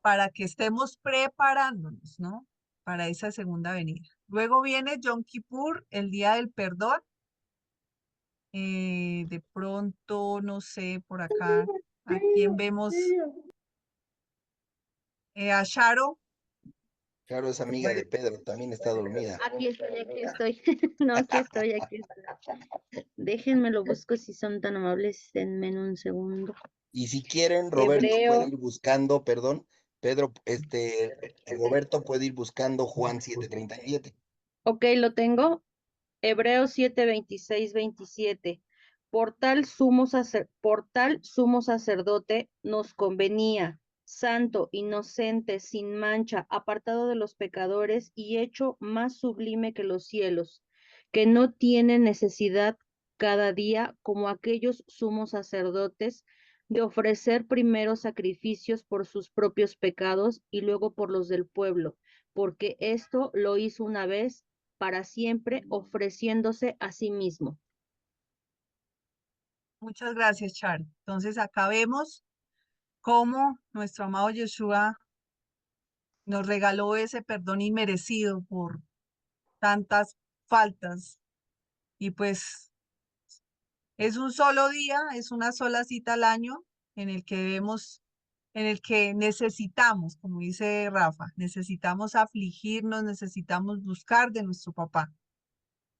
para que estemos preparándonos, ¿no? Para esa segunda venida. Luego viene Yom Kippur, el día del perdón. De pronto, no sé, por acá, ¿a quién vemos? A Sharo. Claro, es amiga de Pedro, también está dormida. Aquí estoy, aquí estoy. No, aquí estoy, aquí estoy. Déjenme lo busco si son tan amables. Denme un segundo. Y si quieren, Roberto puede Hebreo. ir buscando, perdón, Pedro, Roberto puede ir buscando Juan 7:37. Ok, lo tengo. Hebreos 7, 26, 27. Por tal sumo sacerdote nos convenía, santo, inocente, sin mancha, apartado de los pecadores y hecho más sublime que los cielos, que no tiene necesidad cada día, como aquellos sumos sacerdotes, de ofrecer primero sacrificios por sus propios pecados y luego por los del pueblo, porque esto lo hizo una vez para siempre, ofreciéndose a sí mismo. Muchas gracias, Charo. Entonces, acá vemos cómo nuestro amado Yeshua nos regaló ese perdón inmerecido por tantas faltas. Y pues Es un solo día, es una sola cita al año en el que en el que necesitamos, como dice Rafa, necesitamos afligirnos, necesitamos buscar de nuestro papá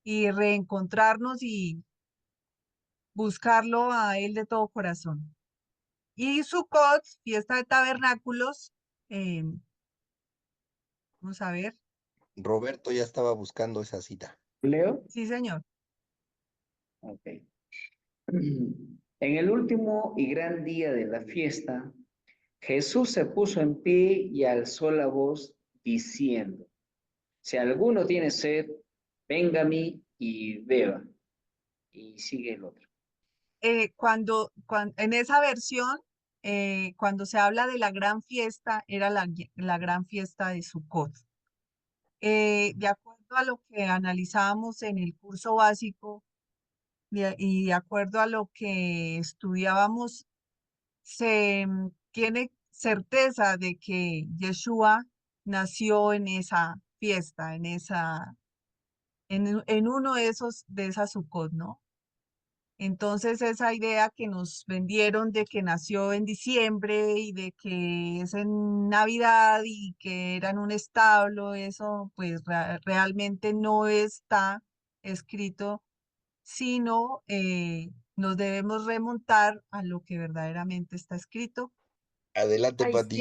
y reencontrarnos y buscarlo a él de todo corazón. Y Sukkot, fiesta de tabernáculos, eh, vamos a ver. Roberto ya estaba buscando esa cita. ¿Leo? Sí, señor. Ok. En el último y gran día de la fiesta, Jesús se puso en pie y alzó la voz diciendo, si alguno tiene sed, venga a mí y beba. Y sigue el otro. En esa versión, cuando se habla de la gran fiesta, era la gran fiesta de Sukkot. De acuerdo a lo que analizábamos en el curso básico y de acuerdo a lo que estudiábamos, se tiene certeza de que Yeshua nació en esa fiesta, en uno de esas Sukkot, ¿no? Entonces esa idea que nos vendieron de que nació en diciembre y de que es en Navidad y que era en un establo, eso pues realmente no está escrito, sino nos debemos remontar a lo que verdaderamente está escrito. Adelante, Ay, Pati.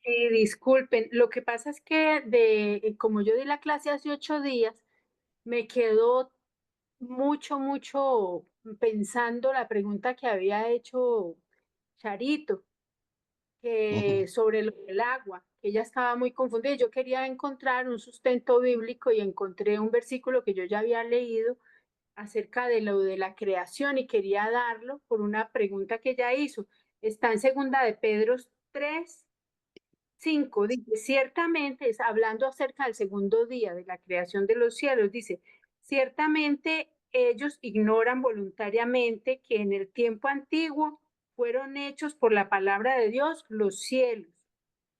sí, disculpen. Lo que pasa es que como yo di la clase hace 8 días, me quedó mucho pensando la pregunta que había hecho Charito, que sobre lo del agua, que ella estaba muy confundida. Yo quería encontrar un sustento bíblico y encontré un versículo que yo ya había leído acerca de lo de la creación y quería darlo por una pregunta que ella hizo. Está en segunda de Pedro 3:5, dice, ciertamente, es hablando acerca del segundo día de la creación de los cielos, dice, ciertamente ellos ignoran voluntariamente que en el tiempo antiguo fueron hechos por la palabra de Dios los cielos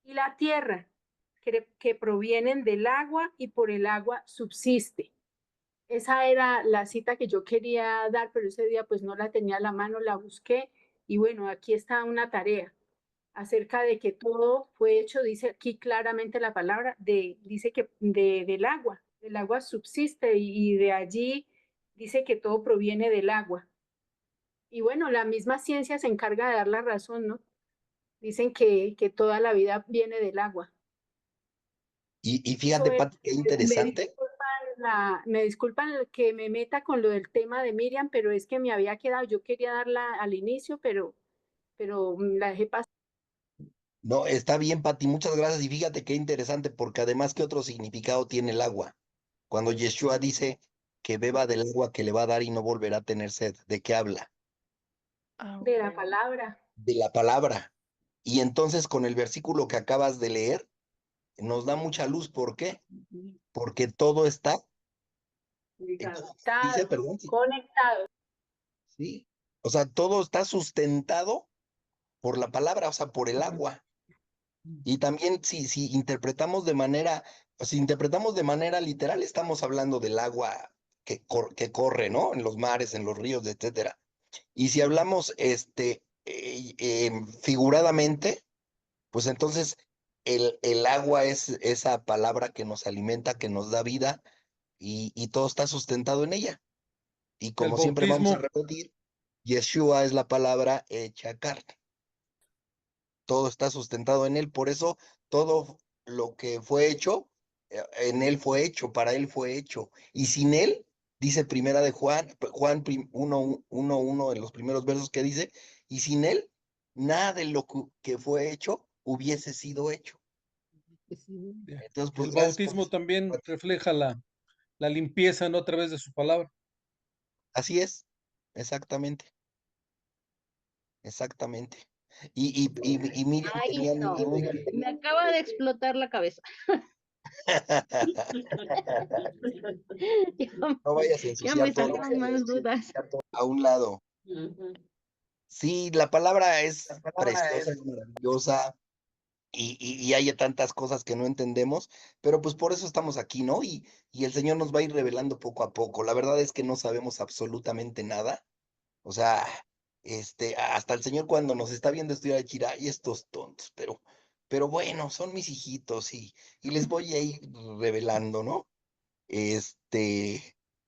y la tierra, que provienen del agua y por el agua subsiste. Esa era la cita que yo quería dar, pero ese día pues no la tenía a la mano, la busqué y bueno, aquí está una tarea acerca de que todo fue hecho, dice aquí claramente la palabra, dice que del agua subsiste y de allí dice que todo proviene del agua. Y bueno, la misma ciencia se encarga de dar la razón, ¿no? Dicen que toda la vida viene del agua. Y Eso fíjate, es, Pati, qué interesante. me disculpan que me meta con lo del tema de Miriam, pero es que me había quedado, yo quería darla al inicio, pero la dejé pasar. No, está bien, Pati, muchas gracias. Y fíjate qué interesante, porque además, ¿qué otro significado tiene el agua? Cuando Yeshua dice que beba del agua que le va a dar y no volverá a tener sed, ¿de qué habla? De la palabra. De la palabra. Y entonces, con el versículo que acabas de leer, nos da mucha luz. ¿Por qué? Porque todo está, dice, perdón, sí, Conectado. sí. O sea, todo está sustentado por la palabra, o sea, por el agua. Y también si interpretamos si interpretamos de manera literal, estamos hablando del agua que corre, ¿no? En los mares, en los ríos, etcétera. Y si hablamos figuradamente, pues entonces el agua es esa palabra que nos alimenta, que nos da vida, y todo está sustentado en ella. Y El como siempre vamos a bautismo, repetir, Yeshua es la palabra hecha carne. Todo está sustentado en él, por eso todo lo que fue hecho, en él fue hecho, para él fue hecho. Y sin él, dice primera de Juan 1:1 en los primeros versos que dice, y sin él, nada de lo que fue hecho hubiese sido hecho. Entonces, pues el gracias por bautismo también refleja la limpieza, ¿no? A través de su palabra. Así es, exactamente, exactamente. Y Miriam Ay, tenía, no, y Miriam tenía- me acaba de explotar la cabeza. Ya, No vayas a ya me ensuciar todo salieron más dudas. a un lado. Sí, la palabra es preciosa, es maravillosa y hay tantas cosas que no entendemos, pero pues por eso estamos aquí, ¿no? Y el Señor nos va a ir revelando poco a poco. La verdad es que no sabemos absolutamente nada. O sea, hasta el Señor cuando nos está viendo estudiar, decir, ay, estos tontos, pero bueno, son mis hijitos y les voy a ir revelando, ¿no?